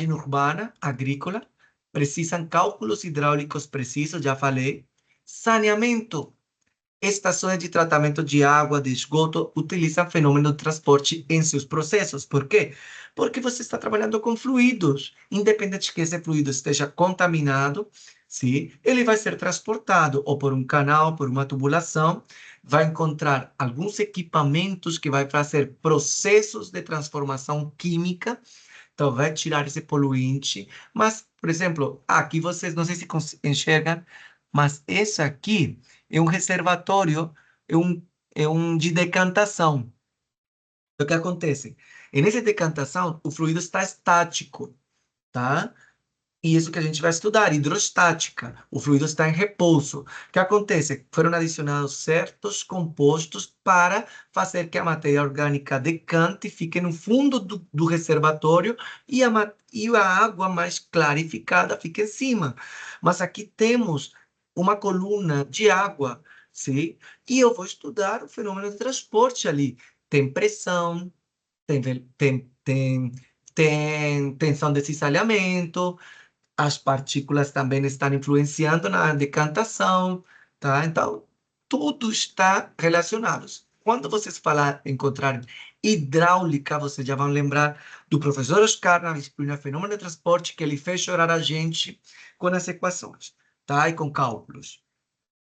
urbana, agrícola, precisam cálculos hidráulicos precisos, já falei. Saneamento. Estações de tratamento de água, de esgoto, utilizam fenômeno de transporte em seus processos. Por quê? Porque você está trabalhando com fluidos. Independente que esse fluido esteja contaminado, sim, ele vai ser transportado ou por um canal, por uma tubulação, vai encontrar alguns equipamentos que vai fazer processos de transformação química, então vai tirar esse poluente. Mas, por exemplo, aqui vocês, não sei se enxergam, mas esse aqui é um reservatório, é um de decantação. O que acontece? E nessa decantação, o fluido está estático, tá? E isso que a gente vai estudar, hidrostática. O fluido está em repouso. O que acontece? Foram adicionados certos compostos para fazer que a matéria orgânica decante, fique no fundo do reservatório e a água mais clarificada fique em cima. Mas aqui temos uma coluna de água, sim? E eu vou estudar o fenômeno de transporte ali. Tem pressão, tem tensão de cisalhamento, as partículas também estão influenciando na decantação, tá? Então, tudo está relacionado. Quando vocês encontrar Hidráulica, vocês já vão lembrar do professor Oscar na disciplina Fenômeno de Transporte, que ele fez chorar a gente com as equações, tá? E com cálculos.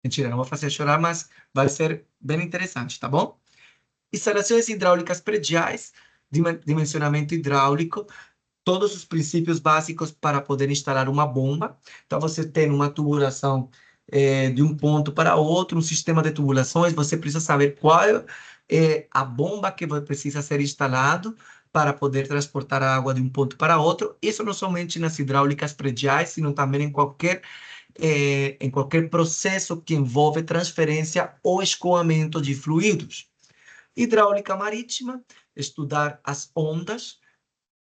Mentira, não vou fazer chorar, mas vai ser bem interessante, tá bom? Instalações hidráulicas prediais, dimensionamento hidráulico, todos os princípios básicos para poder instalar uma bomba. Então, você tem uma tubulação de um ponto para outro, um sistema de tubulações, você precisa saber qual é a bomba que precisa ser instalado para poder transportar a água de um ponto para outro. Isso não somente nas hidráulicas prediais, sino também em qualquer processo que envolve transferência ou escoamento de fluidos. Hidráulica marítima, estudar as ondas,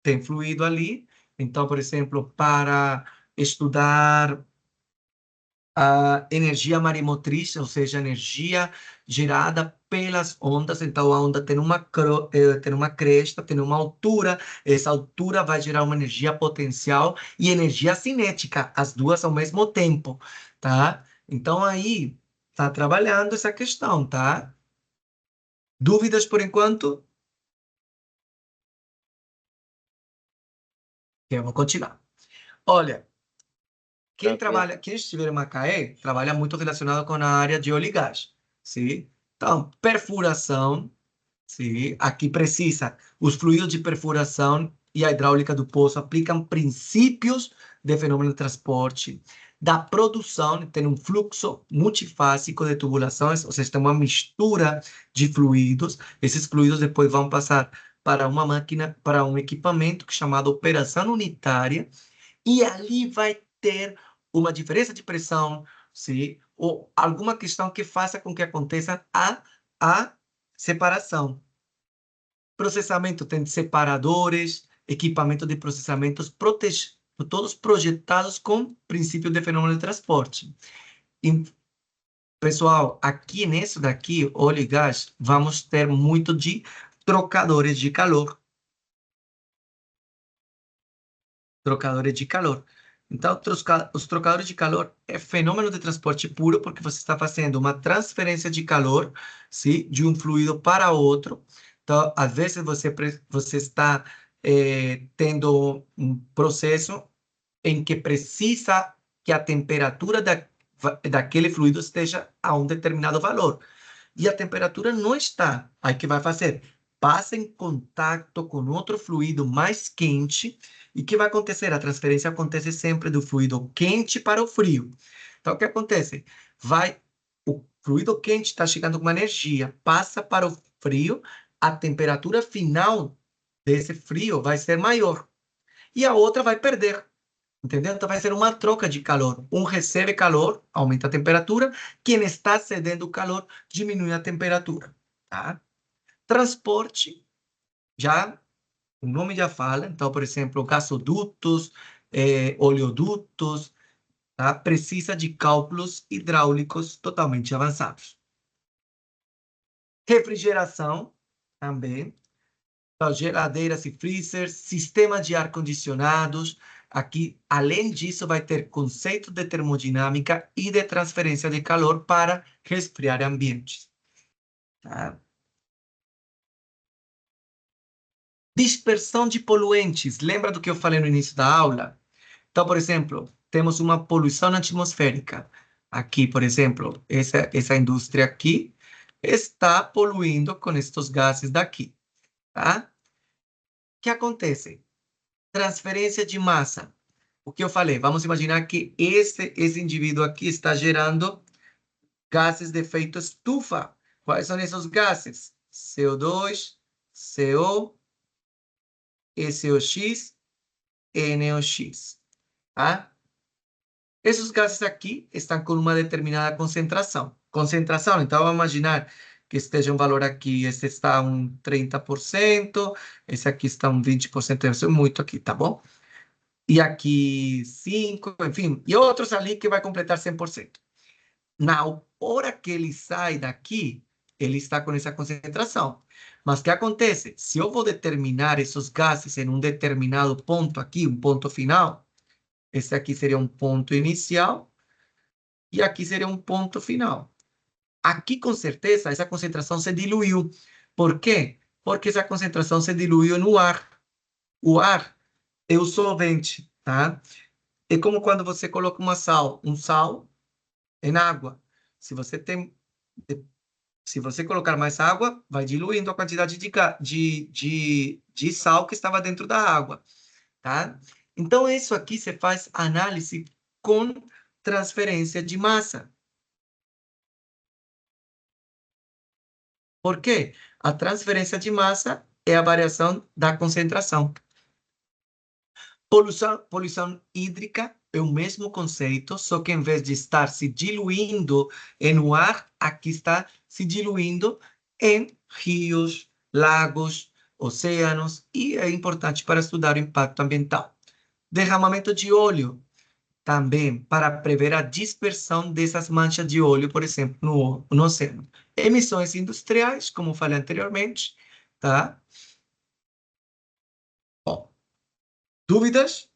tem fluido ali. Então, por exemplo, para estudar a energia marimotriz, ou seja, energia gerada pelas ondas. Então, a onda tem uma cresta, tem uma altura. Essa altura vai gerar uma energia potencial e energia cinética, as duas ao mesmo tempo, tá? Então, aí, está trabalhando essa questão, tá? Dúvidas por enquanto? Eu vou continuar. Olha, quem estiver em Macaé, trabalha muito relacionado com a área de óleo e gás, sim? Então, perfuração, sim? Aqui precisa, os fluidos de perfuração e a hidráulica do poço aplicam princípios de fenômeno de transporte, da produção, tem um fluxo multifásico de tubulações, ou seja, tem uma mistura de fluidos. Esses fluidos depois vão passar para uma máquina, para um equipamento chamado operação unitária, e ali vai ter uma diferença de pressão, sim? Ou alguma questão que faça com que aconteça a separação. Processamento tem separadores, equipamento de processamentos todos projetados com princípio de fenômeno de transporte. E, pessoal, aqui nisso daqui, óleo e gás, vamos ter muito de trocadores de calor. Trocadores de calor. Então, os trocadores de calor é fenômeno de transporte puro, porque você está fazendo uma transferência de calor, sim, de um fluido para outro. Então, às vezes, você está tendo um processo em que precisa que a temperatura daquele fluido esteja a um determinado valor. E a temperatura não está. Aí o que vai fazer? Passa em contato com outro fluido mais quente. E o que vai acontecer? A transferência acontece sempre do fluido quente para o frio. Então, o que acontece? O fluido quente está chegando com uma energia, passa para o frio, a temperatura final desse frio vai ser maior. E a outra vai perder. Entendeu? Então, vai ser uma troca de calor. Um recebe calor, aumenta a temperatura. Quem está cedendo o calor, diminui a temperatura. Tá? Transporte, já, o nome já fala. Então, por exemplo, gasodutos, oleodutos, tá? Precisa de cálculos hidráulicos totalmente avançados. Refrigeração, também. Então, geladeiras e freezers, sistema de ar-condicionados. Aqui, além disso, vai ter conceito de termodinâmica e de transferência de calor para resfriar ambientes. Tá? Dispersão de poluentes. Lembra do que eu falei no início da aula? Então, por exemplo, temos uma poluição atmosférica. Aqui, por exemplo, essa indústria aqui está poluindo com estes gases daqui. Tá? O que acontece? Transferência de massa. O que eu falei? Vamos imaginar que esse indivíduo aqui está gerando gases de efeito estufa. Quais são esses gases? CO2, CO, SOX, NOx. Tá? Esses gases aqui estão com uma determinada concentração. Então, vamos imaginar que esteja um valor aqui, esse está um 30%, esse aqui está um 20%, isso é muito aqui, tá bom? E aqui 5%, enfim, e outros ali que vai completar 100%. Na hora que ele sai daqui, ele está com essa concentração. Mas o que acontece? Se eu vou determinar esses gases em um determinado ponto aqui, um ponto final, esse aqui seria um ponto inicial e aqui seria um ponto final. Aqui, com certeza, essa concentração se diluiu. Por quê? porque essa concentração se diluiu no ar. O ar é o solvente, tá? É como quando você coloca um sal em água. Se você colocar mais água, vai diluindo a quantidade de sal que estava dentro da água, tá? Então, isso aqui você faz análise com transferência de massa. Por quê? A transferência de massa é a variação da concentração. Poluição hídrica é o mesmo conceito, só que em vez de estar se diluindo no ar, aqui está se diluindo em rios, lagos, oceanos, e é importante para estudar o impacto ambiental. Derramamento de óleo, também para prever a dispersão dessas manchas de óleo, por exemplo, no oceano. Emissões industriais, como falei anteriormente, tá? Bom, dúvidas?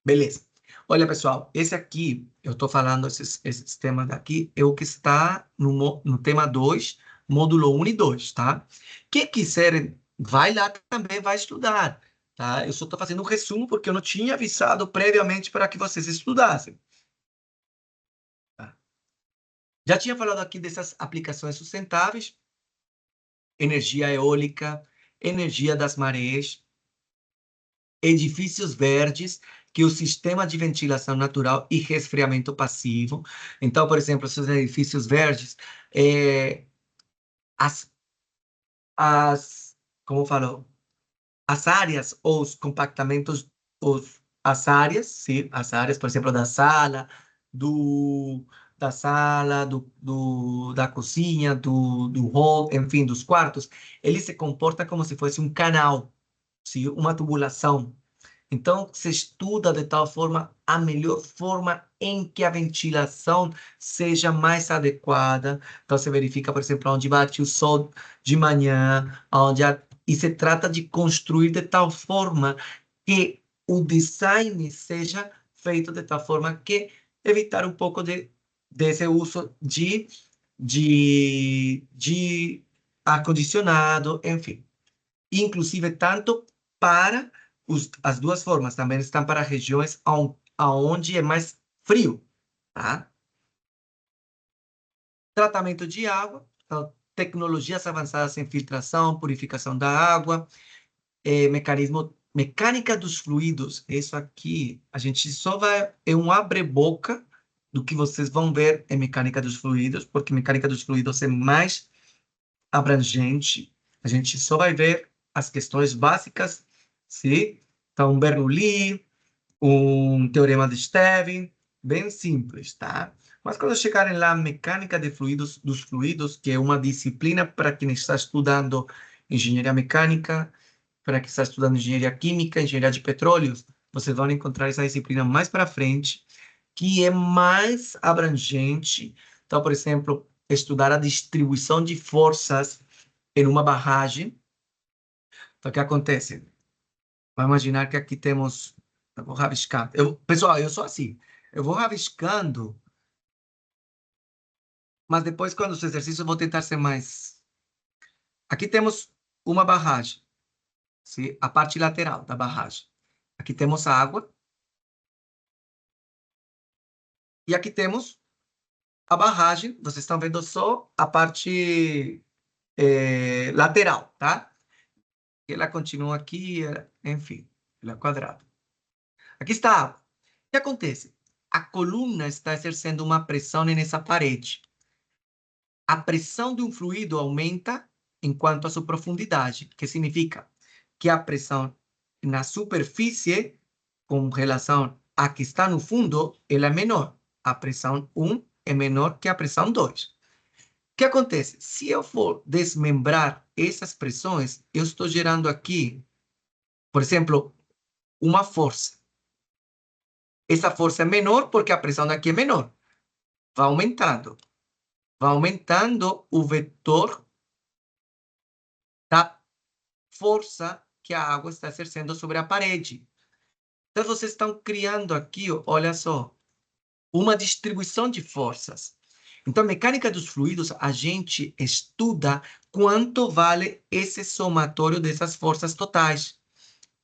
Beleza. Olha, pessoal, esse aqui, eu estou falando, esses temas daqui, é o que está no tema 2, módulo 1 e 2, tá? Quem quiser, vai lá também, vai estudar, tá? Eu só estou fazendo um resumo, porque eu não tinha avisado previamente para que vocês estudassem. Tá? Já tinha falado aqui dessas aplicações sustentáveis, energia eólica, energia das marés, edifícios verdes, que é o sistema de ventilação natural e resfriamento passivo. Então, por exemplo, esses edifícios verdes, como falou, as áreas, ou os compactamentos, as áreas, sim, as áreas, por exemplo, da sala, da cozinha, do hall, enfim, dos quartos, ele se comporta como se fosse um canal, sim, uma tubulação. Então, se estuda de tal forma, a melhor forma em que a ventilação seja mais adequada. Então, se verifica, por exemplo, onde bate o sol de manhã, e se trata de construir de tal forma que o design seja feito de tal forma que evitar um pouco desse uso de ar-condicionado, enfim. Inclusive, tanto para as duas formas também estão para regiões onde é mais frio, tá? Tratamento de água, então, tecnologias avançadas em filtração, purificação da água, mecânica dos fluidos. Isso aqui, a gente só é um abre-boca do que vocês vão ver em mecânica dos fluidos, porque mecânica dos fluidos é mais abrangente. A gente só vai ver as questões básicas, sim? Então, Bernoulli, um teorema de Stevin, bem simples, tá? Mas quando chegarem lá, mecânica de fluidos, dos fluidos, que é uma disciplina para quem está estudando engenharia mecânica, para quem está estudando engenharia química, engenharia de petróleos, vocês vão encontrar essa disciplina mais para frente, que é mais abrangente. Então, por exemplo, estudar a distribuição de forças em uma barragem. Então, o que acontece? Vamos imaginar que aqui temos... Eu vou rabiscar. Pessoal, eu sou assim. Eu vou rabiscando, mas depois, quando os exercícios, eu vou tentar ser mais... Aqui temos uma barragem. Sim? A parte lateral da barragem. Aqui temos a água. E aqui temos a barragem. Vocês estão vendo só a parte lateral, tá? Ela continua aqui, enfim, ela é quadrada. Aqui está a água. O que acontece? A coluna está exercendo uma pressão nessa parede. A pressão de um fluido aumenta enquanto a sua profundidade, que significa que a pressão na superfície, com relação a que está no fundo, ela é menor. A pressão 1 é menor que a pressão 2. O que acontece? Se eu for desmembrar essas pressões, eu estou gerando aqui, por exemplo, uma força. Essa força é menor porque a pressão daqui é menor. Vai aumentando. Vai aumentando o vetor da força que a água está exercendo sobre a parede. Então, vocês estão criando aqui, olha só, uma distribuição de forças. Então, mecânica dos fluidos, a gente estuda quanto vale esse somatório dessas forças totais,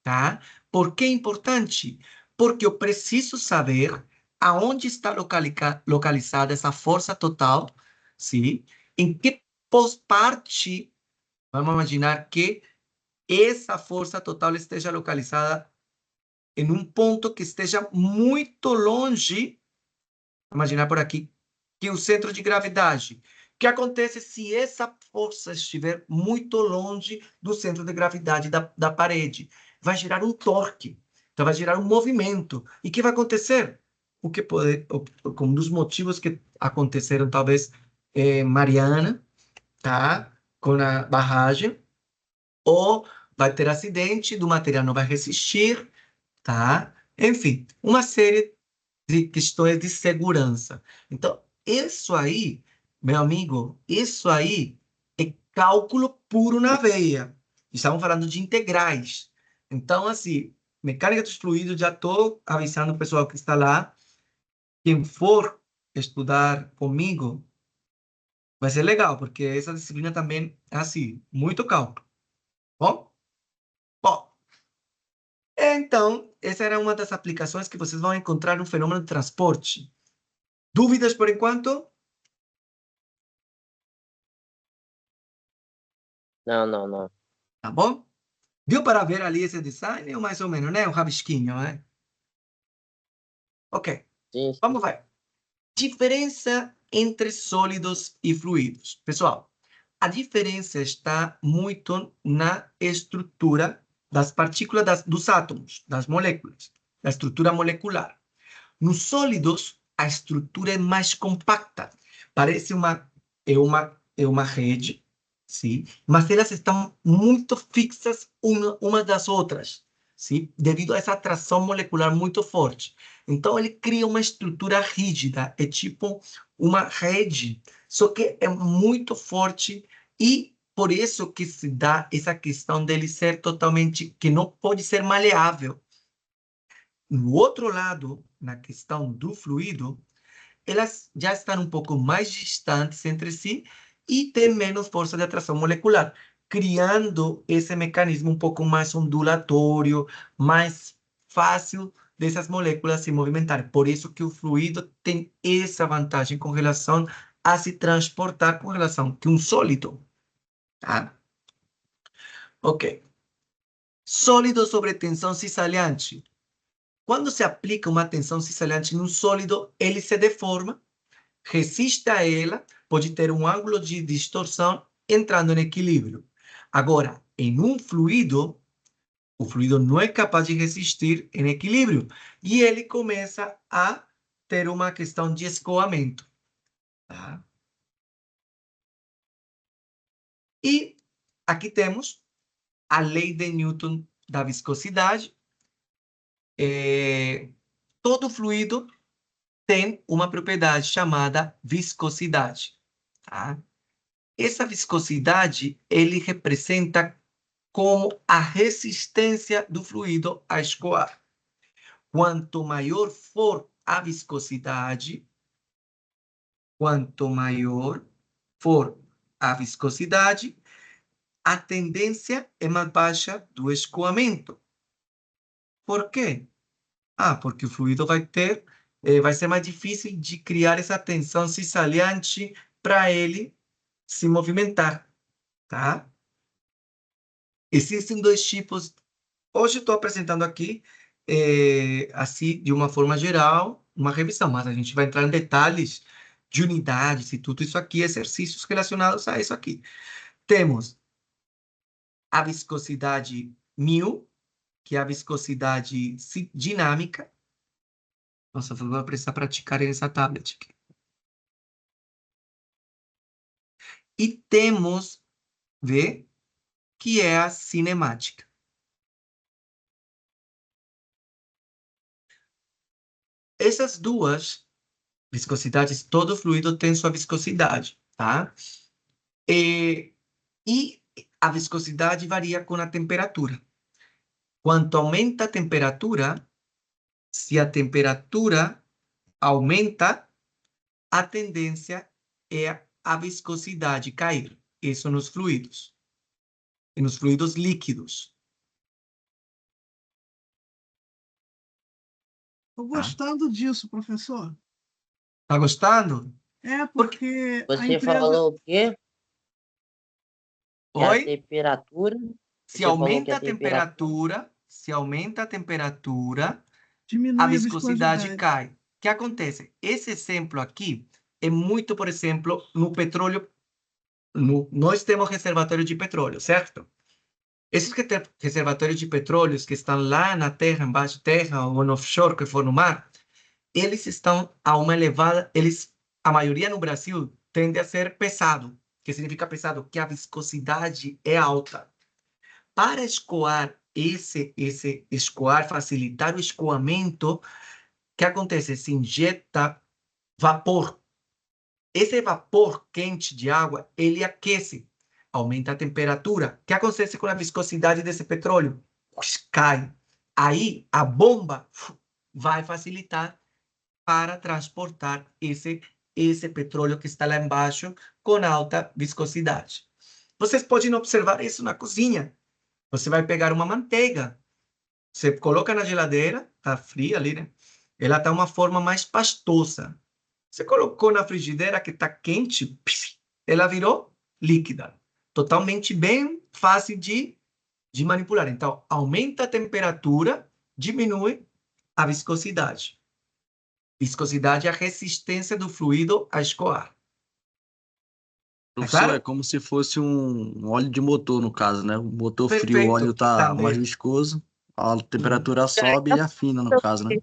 tá? Por que é importante? Porque eu preciso saber aonde está localizada essa força total, sim? Em que parte, vamos imaginar que essa força total esteja localizada em um ponto que esteja muito longe, imaginar por aqui, que o centro de gravidade. O que acontece se essa força estiver muito longe do centro de gravidade da parede? Vai gerar um torque, então vai gerar um movimento. E o que vai acontecer? O que pode, como um dos motivos que aconteceram, talvez, Mariana, tá? Com a barragem, ou vai ter acidente, do material não vai resistir, tá? Enfim, uma série de questões de segurança. Então, isso aí, meu amigo, isso aí é cálculo puro na veia. Estamos falando de integrais. Então, assim, mecânica dos fluidos, já estou avisando o pessoal que está lá, quem for estudar comigo, vai ser legal, porque essa disciplina também é assim, muito cálculo. Bom? Bom, então, essa era uma das aplicações que vocês vão encontrar no fenômeno de transporte. Dúvidas por enquanto? Não. Tá bom? Deu para ver ali esse design, ou mais ou menos, né? Um rabisquinho, né? Ok. Sim. Vamos ver. Diferença entre sólidos e fluidos. Pessoal, a diferença está muito na estrutura das partículas dos átomos, das moléculas, da estrutura molecular. Nos sólidos, a estrutura é mais compacta. Parece uma rede, sim? Mas elas estão muito fixas umas das outras, sim? Devido a essa atração molecular muito forte. Então, ele cria uma estrutura rígida, é tipo uma rede, só que é muito forte e por isso que se dá essa questão dele ser totalmente, que não pode ser maleável. No outro lado, na questão do fluido, elas já estão um pouco mais distantes entre si e têm menos força de atração molecular, criando esse mecanismo um pouco mais ondulatório, mais fácil dessas moléculas se movimentarem. Por isso que o fluido tem essa vantagem com relação a se transportar com relação a um sólido. Tá? Ok. Sólido sobre tensão cisalhante. Quando se aplica uma tensão cisalhante num sólido, ele se deforma, resiste a ela, pode ter um ângulo de distorção entrando em equilíbrio. Agora, em um fluido, o fluido não é capaz de resistir em equilíbrio e ele começa a ter uma questão de escoamento. Tá? E aqui temos a lei de Newton da viscosidade. Todo fluido tem uma propriedade chamada viscosidade. Tá? Essa viscosidade, ele representa como a resistência do fluido a escoar. Quanto maior for a viscosidade, a tendência é mais baixa do escoamento. Por quê? Porque o fluido vai ser mais difícil de criar essa tensão cisalhante para ele se movimentar, tá? Existem dois tipos. Hoje estou apresentando aqui, assim, de uma forma geral, uma revisão, mas a gente vai entrar em detalhes de unidades e tudo isso aqui, exercícios relacionados a isso aqui. Temos a viscosidade μ, que é a viscosidade dinâmica. Nossa, vou precisar praticar nessa tablet aqui. E temos V, que é a cinemática. Essas duas viscosidades, todo fluido tem sua viscosidade, tá? E a viscosidade varia com a temperatura. Quanto aumenta a temperatura, se a temperatura aumenta, a tendência é a viscosidade cair. Isso nos fluidos. E nos fluidos líquidos. Estou gostando disso, professor. Tá gostando? É, porque a Você empresa... falou o quê? Que a Oi? temperatura... Se Você falou aumenta que a temperatura, diminui a viscosidade cai. O que acontece? Esse exemplo aqui é muito, por exemplo, no petróleo. Nós temos reservatórios de petróleo, certo? Esses reservatórios de petróleos que estão lá na terra, embaixo da terra, ou no offshore, que for no mar, eles estão a uma elevada... a maioria no Brasil tende a ser pesado. O que significa pesado? Que a viscosidade é alta. Para escoar facilitar o escoamento, o que acontece? Se injeta vapor. Esse vapor quente de água, ele aquece, aumenta a temperatura. O que acontece com a viscosidade desse petróleo? Cai. Aí, a bomba vai facilitar para transportar esse petróleo que está lá embaixo com alta viscosidade. Vocês podem observar isso na cozinha. Você vai pegar uma manteiga, você coloca na geladeira, tá fria ali, né? Ela tá uma forma mais pastosa. Você colocou na frigideira que tá quente, ela virou líquida. Totalmente bem fácil de manipular. Então, aumenta a temperatura, diminui a viscosidade. Viscosidade é a resistência do fluido a escoar. Professor, é como se fosse um óleo de motor, no caso, né? O motor frio, o óleo tá mais viscoso, a temperatura sobe e afina, no caso, né?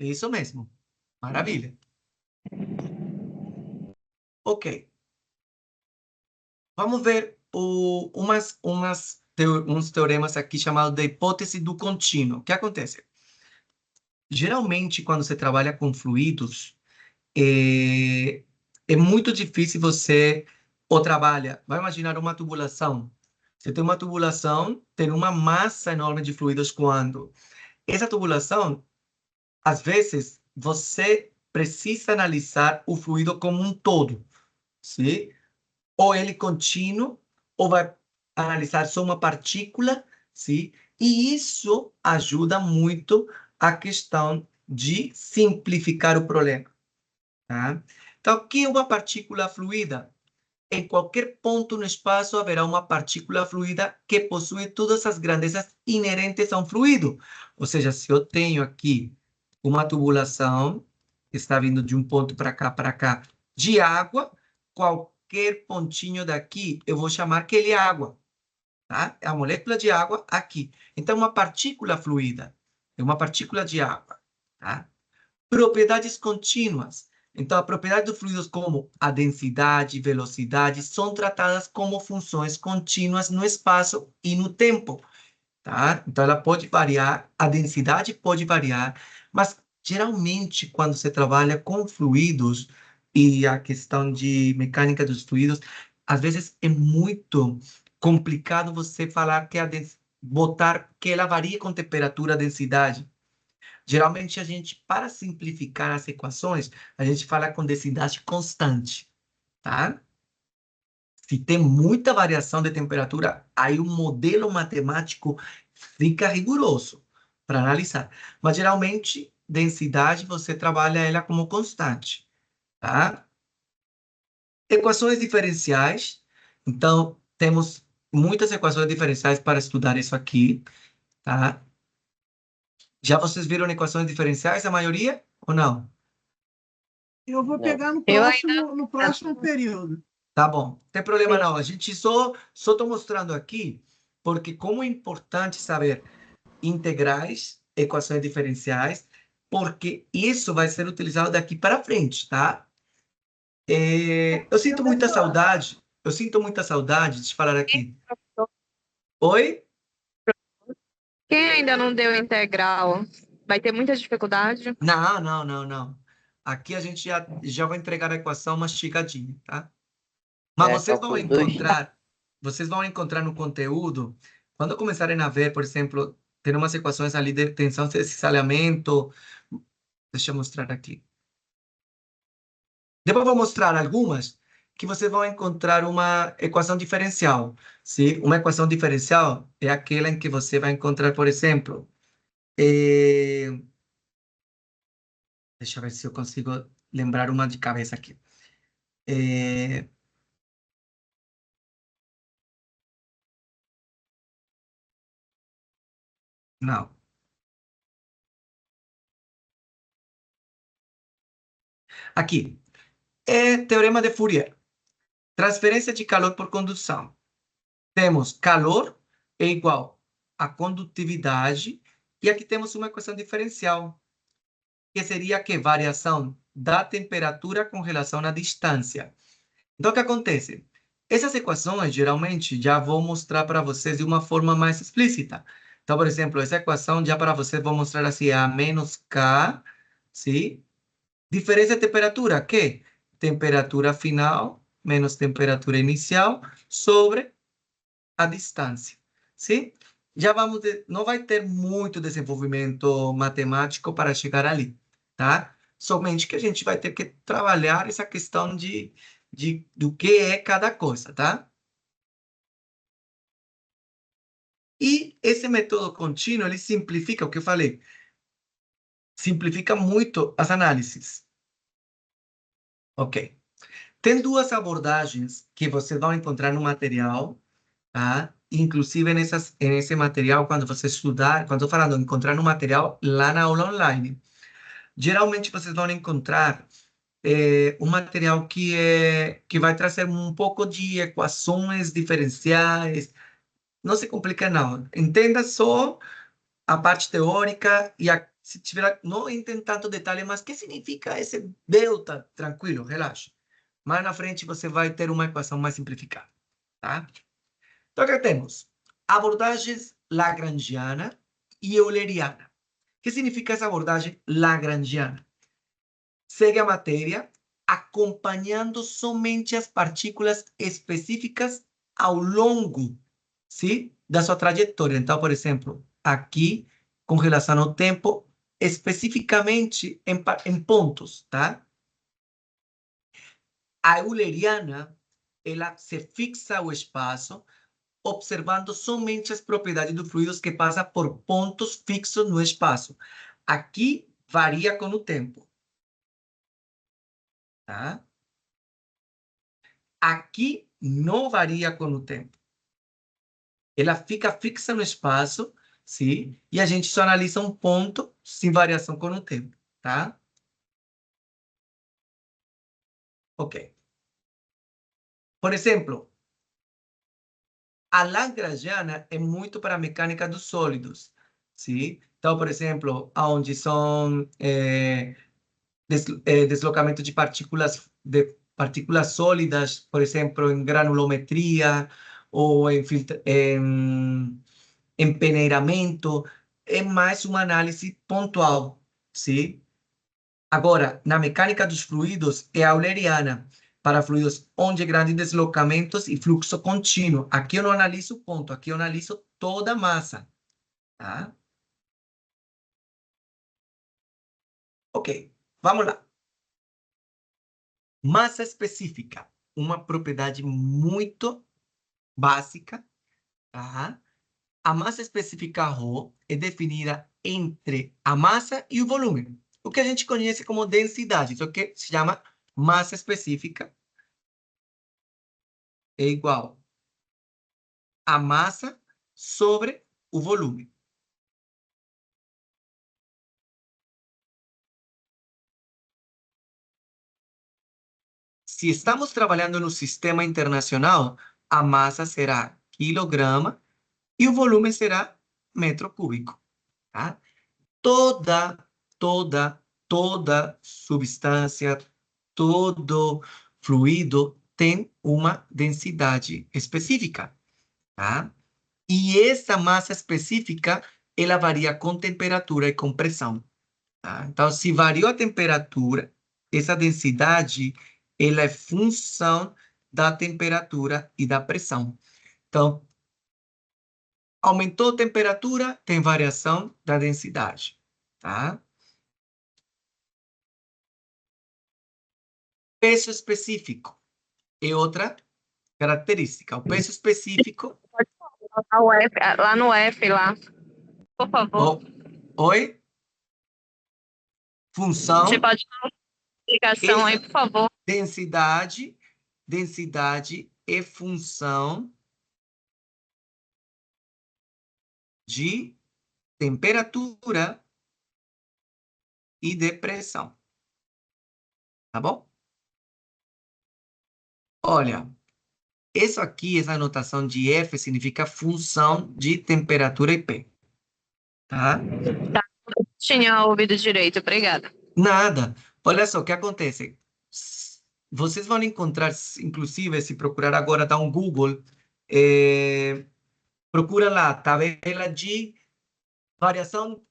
Isso mesmo. Maravilha. Ok. Vamos ver uns teoremas aqui chamados de hipótese do contínuo. O que acontece? Geralmente, quando você trabalha com fluidos, é muito difícil você vai imaginar uma tubulação. Você tem uma tubulação, tem uma massa enorme de fluido escoando. Essa tubulação, às vezes, você precisa analisar o fluido como um todo, sim? Ou ele contínuo, ou vai analisar só uma partícula, sim? E isso ajuda muito a questão de simplificar o problema. Tá? Então, o que é uma partícula fluida? Em qualquer ponto no espaço haverá uma partícula fluida que possui todas as grandezas inerentes a um fluido. Ou seja, se eu tenho aqui uma tubulação que está vindo de um ponto para cá, de água, qualquer pontinho daqui eu vou chamar que ele é água. Tá? É a molécula de água aqui. Então, uma partícula fluida é uma partícula de água. Tá? Propriedades contínuas. Então, a propriedade dos fluidos, como a densidade, velocidade, são tratadas como funções contínuas no espaço e no tempo. Tá? Então, ela pode variar, a densidade pode variar, mas geralmente, quando você trabalha com fluidos e a questão de mecânica dos fluidos, às vezes é muito complicado você falar que botar que ela varia com temperatura, densidade. Geralmente, a gente, para simplificar as equações, a gente fala com densidade constante, tá? Se tem muita variação de temperatura, aí o modelo matemático fica rigoroso para analisar. Mas, geralmente, densidade, você trabalha ela como constante, tá? Equações diferenciais. Então, temos muitas equações diferenciais para estudar isso aqui, tá? Já vocês viram equações diferenciais, a maioria, ou não? Eu vou pegar no próximo período. Tá bom, não tem problema não. A gente só estou mostrando aqui, porque como é importante saber integrais, equações diferenciais, porque isso vai ser utilizado daqui para frente, tá? Eu sinto muita saudade de falar aqui. Oi? Quem ainda não deu integral, vai ter muita dificuldade? Não. Aqui a gente já vai entregar a equação mastigadinha, tá? Mas vocês vão encontrar no conteúdo, quando começarem a ver, por exemplo, tem umas equações ali de tensão, cisalhamento. Deixa eu mostrar aqui. Depois vou mostrar algumas que vocês vão encontrar uma equação diferencial. Sim? Uma equação diferencial é aquela em que você vai encontrar, por exemplo, deixa eu ver se eu consigo lembrar uma de cabeça aqui. Não. Aqui. Teorema de Fourier. Transferência de calor por condução. Temos calor é igual a condutividade, e aqui temos uma equação diferencial, que seria que variação da temperatura com relação à distância. Então, o que acontece? Essas equações, geralmente, já vou mostrar para vocês de uma forma mais explícita. Então, por exemplo, essa equação, já para vocês, vou mostrar assim, A menos K, sim? Diferença de temperatura, que? Temperatura final menos temperatura inicial sobre a distância, sim? Já vamos não vai ter muito desenvolvimento matemático para chegar ali, tá? Somente que a gente vai ter que trabalhar essa questão do que é cada coisa, tá? E esse método contínuo, ele simplifica o que eu falei. Simplifica muito as análises. Ok. Tem duas abordagens que vocês vão encontrar no material, tá? Inclusive nesse material, quando você estudar, quando eu estou falando encontrar no material, lá na aula online. Geralmente vocês vão encontrar um material que vai trazer um pouco de equações diferenciais. Não se complica, não. Entenda só a parte teórica e se tiver, não entenda tanto detalhe, mas o que significa esse delta? Tranquilo, relaxa. Mais na frente você vai ter uma equação mais simplificada, tá? Então, aqui temos abordagens lagrangiana e euleriana. O que significa essa abordagem lagrangiana? Segue a matéria acompanhando somente as partículas específicas ao longo, sim, da sua trajetória. Então, por exemplo, aqui, com relação ao tempo, especificamente em pontos, tá? A euleriana, ela se fixa ao espaço, observando somente as propriedades dos fluidos que passam por pontos fixos no espaço. Aqui varia com o tempo. Tá? Aqui não varia com o tempo. Ela fica fixa no espaço, sim? E a gente só analisa um ponto sem variação com o tempo, tá? Ok. Por exemplo, a lagrangiana é muito para a mecânica dos sólidos, sim? Então, por exemplo, onde são deslocamento de partículas sólidas, por exemplo, em granulometria ou em peneiramento, é mais uma análise pontual, sim? Agora, na mecânica dos fluidos, é a euleriana, para fluidos onde grandes deslocamentos e fluxo contínuo. Aqui eu não analiso o ponto, aqui eu analiso toda a massa, tá? Ok, vamos lá. Massa específica, uma propriedade muito básica, tá? A massa específica ρ é definida entre a massa e o volume, o que a gente conhece como densidade, isso que se chama massa específica é igual a massa sobre o volume. Se estamos trabalhando no sistema internacional, a massa será quilograma e o volume será metro cúbico, tá? Toda substância, todo fluido tem uma densidade específica, tá? E essa massa específica, ela varia com temperatura e com pressão, tá? Então, se variou a temperatura, essa densidade, ela é função da temperatura e da pressão. Então, aumentou a temperatura, tem variação da densidade, tá? Peso específico é outra característica. O peso específico... Lá no F, lá. Por favor. Oi? Função. Você pode dar uma explicação aí, por favor. Densidade é função de temperatura e de pressão. Tá bom? Olha, isso aqui, essa notação de F significa função de temperatura e P. Tá? Tá. Não tinha ouvido direito, obrigada. Nada. Olha só o que acontece. Vocês vão encontrar, inclusive, se procurar agora, dá um Google, procura lá, tabela de variação,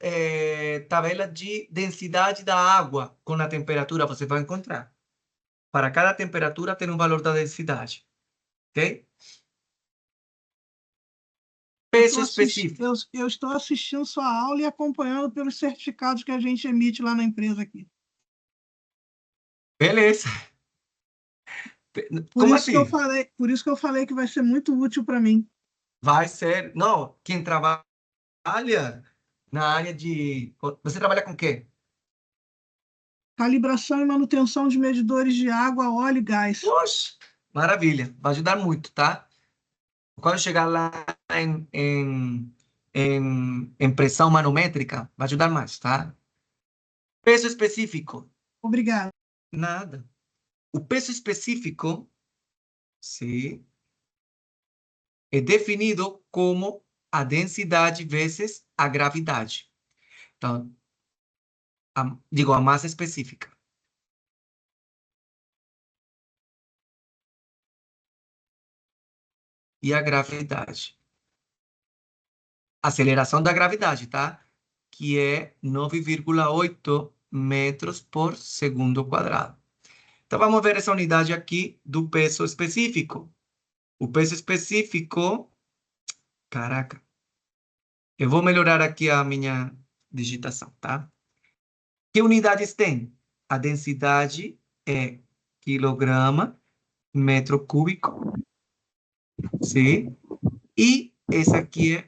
tabela de densidade da água com a temperatura, você vai encontrar. Para cada temperatura tem um valor da densidade. Ok? Peso específico. Eu estou assistindo sua aula e acompanhando pelos certificados que a gente emite lá na empresa aqui. Beleza. Por Como isso assim? Por isso que eu falei que vai ser muito útil para mim. Vai ser. Não, quem trabalha na área de... Você trabalha com o quê? Calibração e manutenção de medidores de água, óleo e gás. Poxa, maravilha. Vai ajudar muito, tá? Quando chegar lá em pressão manométrica, vai ajudar mais, tá? Peso específico. Obrigado. Nada. O peso específico, sim, é definido como a densidade vezes a gravidade. Então, digo, a massa específica. E a gravidade. Aceleração da gravidade, tá? Que é 9,8 metros por segundo quadrado. Então, vamos ver essa unidade aqui do peso específico. O peso específico... Caraca. Eu vou melhorar aqui a minha digitação, tá? Que unidades tem? A densidade é quilograma, metro cúbico. Sim? E esse aqui é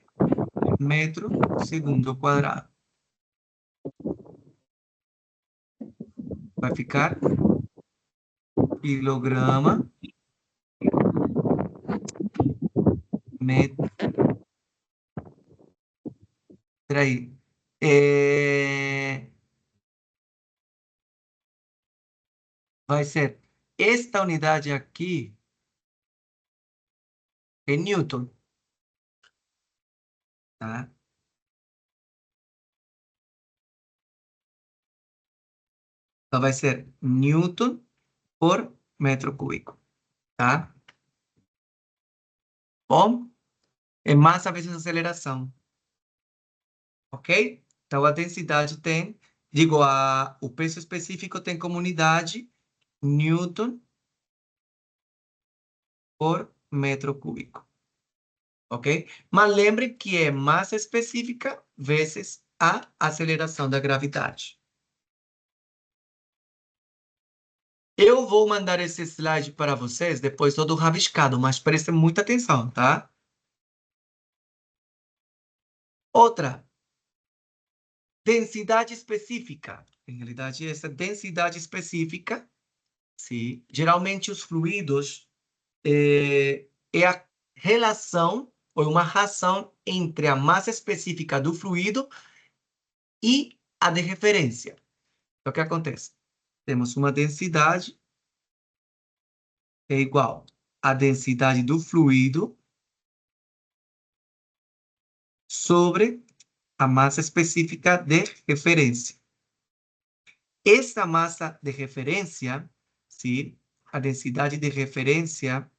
metro segundo quadrado. Vai ficar quilograma, metro. Peraí. Vai ser esta unidade aqui é Newton. Tá? Então, vai ser Newton por metro cúbico. Tá? Bom, é massa vezes aceleração. Ok? Então, a densidade tem... Digo, o peso específico tem como unidade Newton por metro cúbico. Ok? Mas lembre que é massa específica vezes a aceleração da gravidade. Eu vou mandar esse slide para vocês, depois todo rabiscado, mas prestem muita atenção, tá? Outra. Densidade específica. Em realidade, essa densidade específica, sim, geralmente os fluidos é a relação ou uma razão entre a massa específica do fluido e a de referência. Então, o que acontece? Temos uma densidade é igual à densidade do fluido sobre a massa específica de referência. Essa massa de referência, sim, a densidade de referência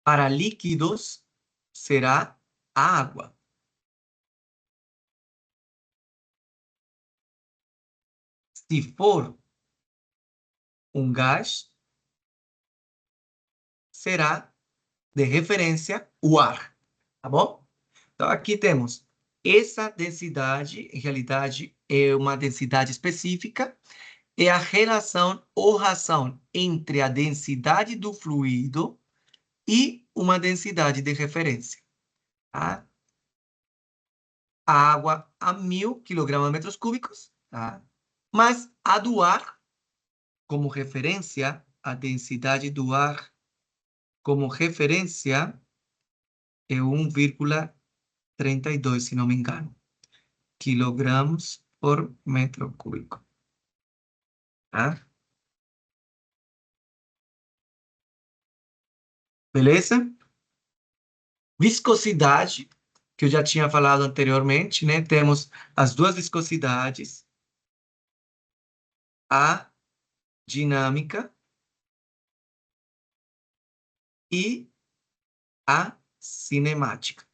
para líquidos será a água. Se for um gás, será de referência o ar, tá bom? Então, aqui temos essa densidade, em realidade, é uma densidade específica, é a relação ou razão entre a densidade do fluido e uma densidade de referência. Tá? A água a 1.000 kg/metros cúbicos, tá? Mas a do ar, como referência, a densidade do ar como referência é 1,32, se não me engano, quilogramas por metro cúbico. Tá? Beleza? Viscosidade, que eu já tinha falado anteriormente, né? Temos as duas viscosidades. A dinâmica e a cinemática.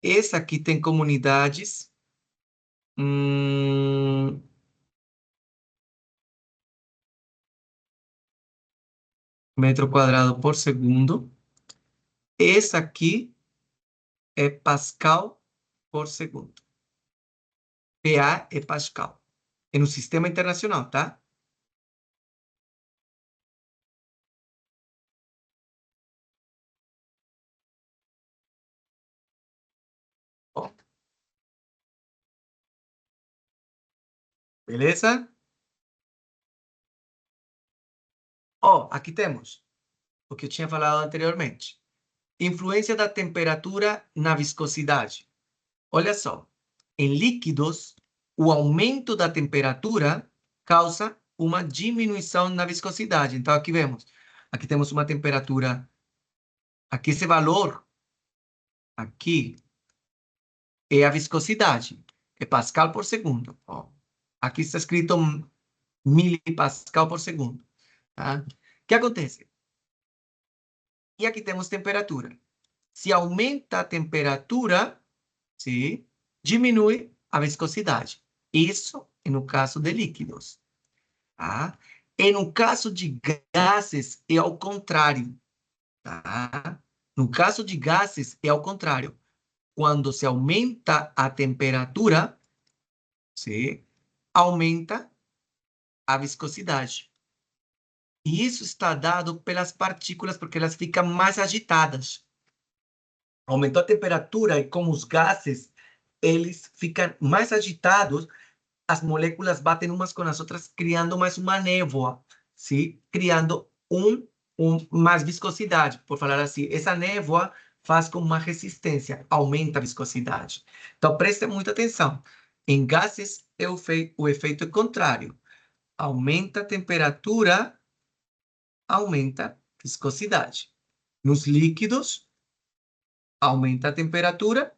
Essa aqui tem comunidades metro quadrado por segundo. Essa aqui é Pascal por segundo. PA é Pascal. É no sistema internacional, tá? Ó. Beleza? Ó, aqui temos o que eu tinha falado anteriormente. Influência da temperatura na viscosidade. Olha só, em líquidos, o aumento da temperatura causa uma diminuição na viscosidade. Então, aqui vemos. Aqui temos uma temperatura. Aqui esse valor, aqui, é a viscosidade. É Pascal por segundo. Ó. Aqui está escrito milipascal por segundo. Tá? O que acontece? E aqui temos temperatura. Se aumenta a temperatura, sim, diminui a viscosidade. Isso é no caso de líquidos. Tá? E no caso de gases, é ao contrário. Tá? No caso de gases, é ao contrário. Quando se aumenta a temperatura, sim, aumenta a viscosidade. E isso está dado pelas partículas, porque elas ficam mais agitadas. Aumentou a temperatura e como os gases, eles ficam mais agitados, as moléculas batem umas com as outras, criando mais uma névoa, sim? Criando mais viscosidade, por falar assim. Essa névoa faz com uma resistência, aumenta a viscosidade. Então, prestem muita atenção. Em gases, o efeito é contrário. Aumenta a temperatura, aumenta a viscosidade. Nos líquidos, aumenta a temperatura,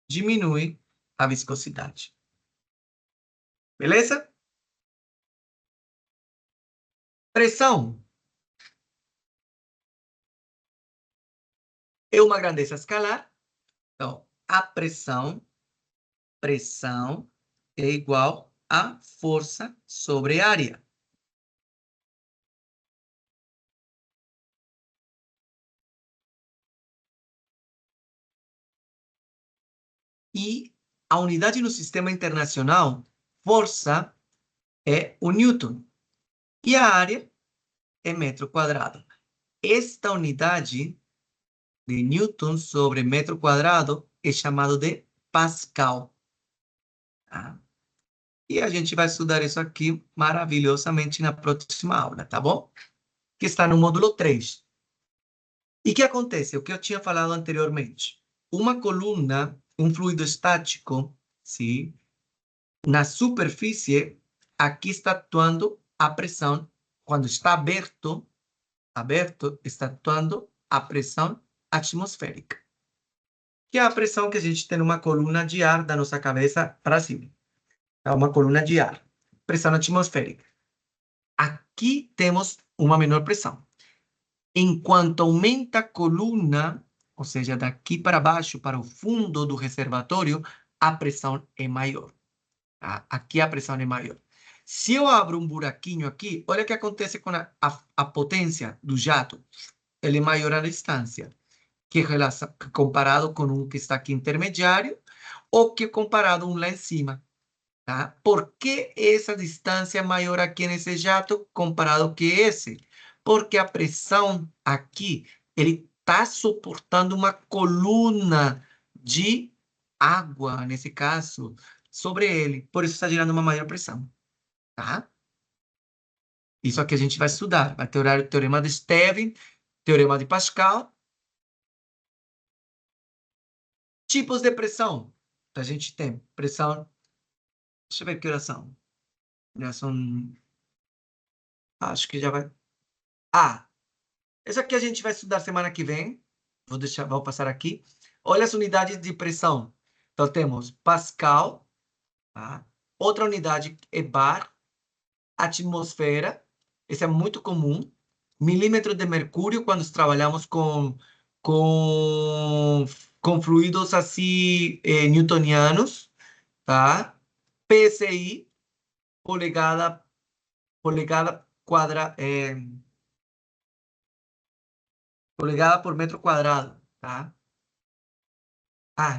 diminui a viscosidade. Beleza? Pressão. É uma grandeza escalar. Então, a pressão é igual a força sobre área. E a unidade no sistema internacional, força, é o Newton. E a área é metro quadrado. Esta unidade de Newton sobre metro quadrado é chamado de Pascal. Tá? E a gente vai estudar isso aqui maravilhosamente na próxima aula, tá bom? Que está no módulo 3. E o que acontece? O que eu tinha falado anteriormente. Uma coluna, um fluido estático, sim, na superfície, aqui está atuando a pressão. Quando está aberto, está atuando a pressão atmosférica. Que é a pressão que a gente tem numa coluna de ar da nossa cabeça para cima. É uma coluna de ar. Pressão atmosférica. Aqui temos uma menor pressão. Enquanto aumenta a coluna, ou seja, daqui para baixo, para o fundo do reservatório, a pressão é maior. Tá? Aqui a pressão é maior. Se eu abro um buraquinho aqui, olha o que acontece com a potência do jato. Ele é maior a distância, que comparado com um que está aqui intermediário, ou que comparado um lá em cima. Tá? Por que essa distância é maior aqui nesse jato comparado que esse? Porque a pressão aqui, ele está suportando uma coluna de água, nesse caso, sobre ele. Por isso está gerando uma maior pressão. Tá? Isso aqui a gente vai estudar. Vai ter o teorema de Stevin, teorema de Pascal. Tipos de pressão. A gente tem pressão. Deixa eu ver que horas são. Já são. Acho que já vai. Essa aqui a gente vai estudar semana que vem. Vou passar aqui. Olha as unidades de pressão. Então temos Pascal. Tá? Outra unidade é bar. Atmosfera. Esse é muito comum. Milímetro de mercúrio, quando trabalhamos com fluidos assim, newtonianos, tá? PSI, polegada polegada por metro quadrado, tá?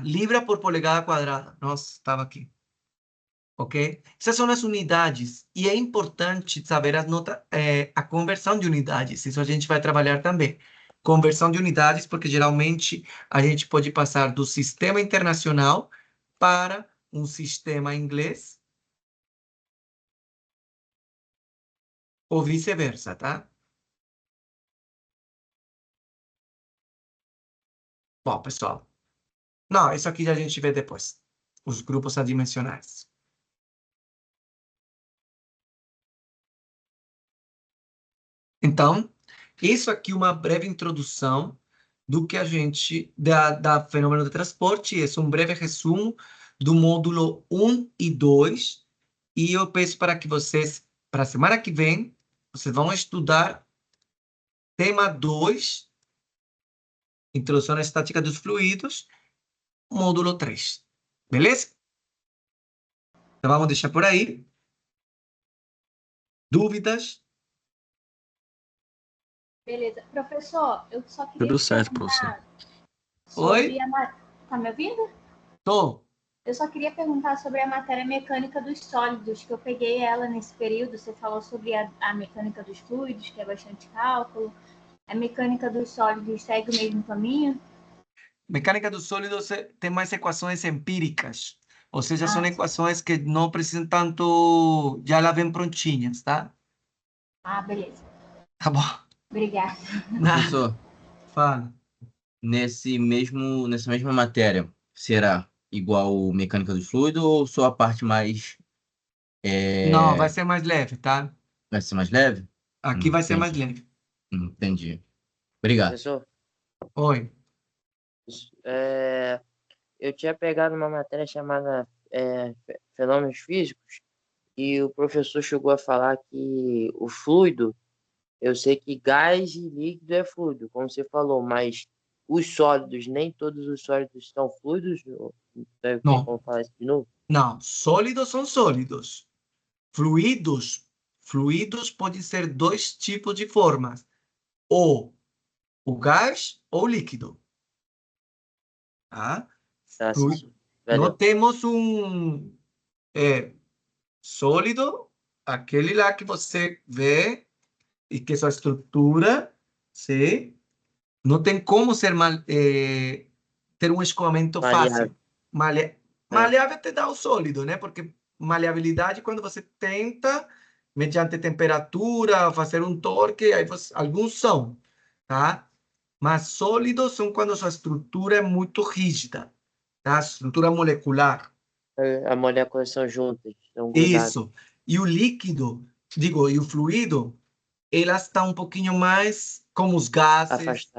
Libra por polegada quadrada. Nossa, estava aqui. Ok? Essas são as unidades. E é importante saber a conversão de unidades. Isso a gente vai trabalhar também. Conversão de unidades, porque geralmente a gente pode passar do sistema internacional para um sistema inglês ou vice-versa, tá? Bom, pessoal. Não, isso aqui a gente vê depois. Os grupos adimensionais. Então, isso aqui é uma breve introdução do que a gente, da fenômeno de transporte. Esse é um breve resumo do módulo 1 e 2. E eu peço para que vocês, para a semana que vem, vocês vão estudar tema 2, Introdução à Estática dos Fluidos, módulo 3. Beleza? Então, vamos deixar por aí. Dúvidas? Beleza. Professor, eu só queria Tudo certo, professor. Oi? Tá me ouvindo? Tô. Eu só queria perguntar sobre a matéria mecânica dos sólidos, que eu peguei ela nesse período. Você falou sobre a mecânica dos fluidos, que é bastante cálculo. A mecânica dos sólidos segue o mesmo caminho? Mecânica dos sólidos tem mais equações empíricas. Ou seja, são equações que não precisam tanto... Já lá vem prontinhas, tá? Beleza. Tá bom. Obrigada. Professor, fala. Nessa mesma matéria, será igual mecânica do fluido ou só a parte mais... Não, vai ser mais leve, tá? Vai ser mais leve? Aqui vai ser mais leve. Entendi. Obrigado. Professor? Oi. Eu tinha pegado uma matéria chamada Fenômenos Físicos e o professor chegou a falar que o fluido, eu sei que gás e líquido é fluido, como você falou, mas os sólidos, nem todos os sólidos são fluidos? Não. Vamos falar isso de novo? Não, sólidos são sólidos. Fluidos podem ser dois tipos de formas. Ou o gás ou o líquido. Tá? Não temos um sólido, aquele lá que você vê e que sua estrutura não tem como ser ter um escoamento fácil. Maleável te dá o sólido, né? Porque maleabilidade, quando você tenta, mediante temperatura, fazer um torque, aí alguns são, tá? Mas sólidos são quando sua estrutura é muito rígida, tá? Estrutura molecular. As moléculas são juntas. Isso. E o líquido, e o fluido, elas estão um pouquinho mais como os gases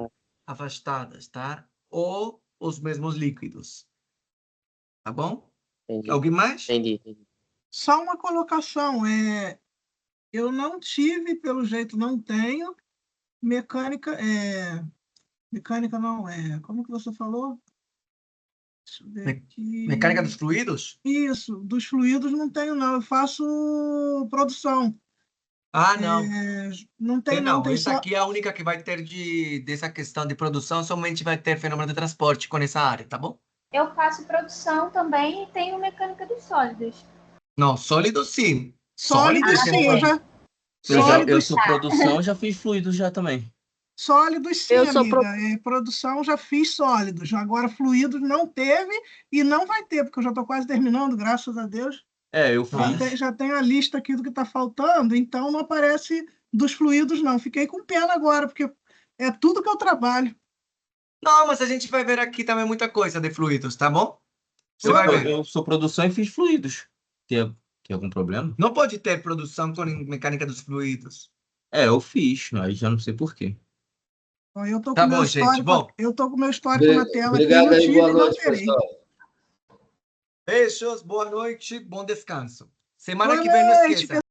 afastadas, tá? Ou os mesmos líquidos. Tá bom? Entendi. Alguém mais? Entendi. Só uma colocação. Eu não tive, pelo jeito não tenho, mecânica... Mecânica não é... Como que você falou? Deixa eu ver aqui. Mecânica dos fluidos? Isso, dos fluidos não tenho, não. Eu faço produção. Não. Não tem, não. Tem Essa aqui é a única que vai ter dessa questão de produção, somente vai ter fenômeno de transporte com essa área, tá bom? Eu faço produção também e tenho mecânica dos sólidos. Não, sólido sim. Sólido Sólido sim, eu já... Eu Sólidos, sou produção, já fiz fluidos já também. sólidos sim, Eu sou amiga. Produção já fiz sólidos. Agora fluidos não teve e não vai ter, porque eu já estou quase terminando, graças a Deus. Eu fiz. Já tem a lista aqui do que está faltando, então não aparece dos fluidos, não. Fiquei com pena agora, porque é tudo que eu trabalho. Não, mas a gente vai ver aqui também muita coisa de fluidos, tá bom? Você vai ver. Eu sou produção e fiz fluidos. Tem algum problema? Não pode ter produção com mecânica dos fluidos. Eu fiz, aí já não sei por quê. Eu tô com Tá meu bom, histórico, gente. Bom. eu tô com o meu histórico na tela Obrigado aqui. aí, Não boa tive, não noite, terei. pessoal. Beijos, boa noite, bom descanso. Semana Boa que vem não noite, esqueça.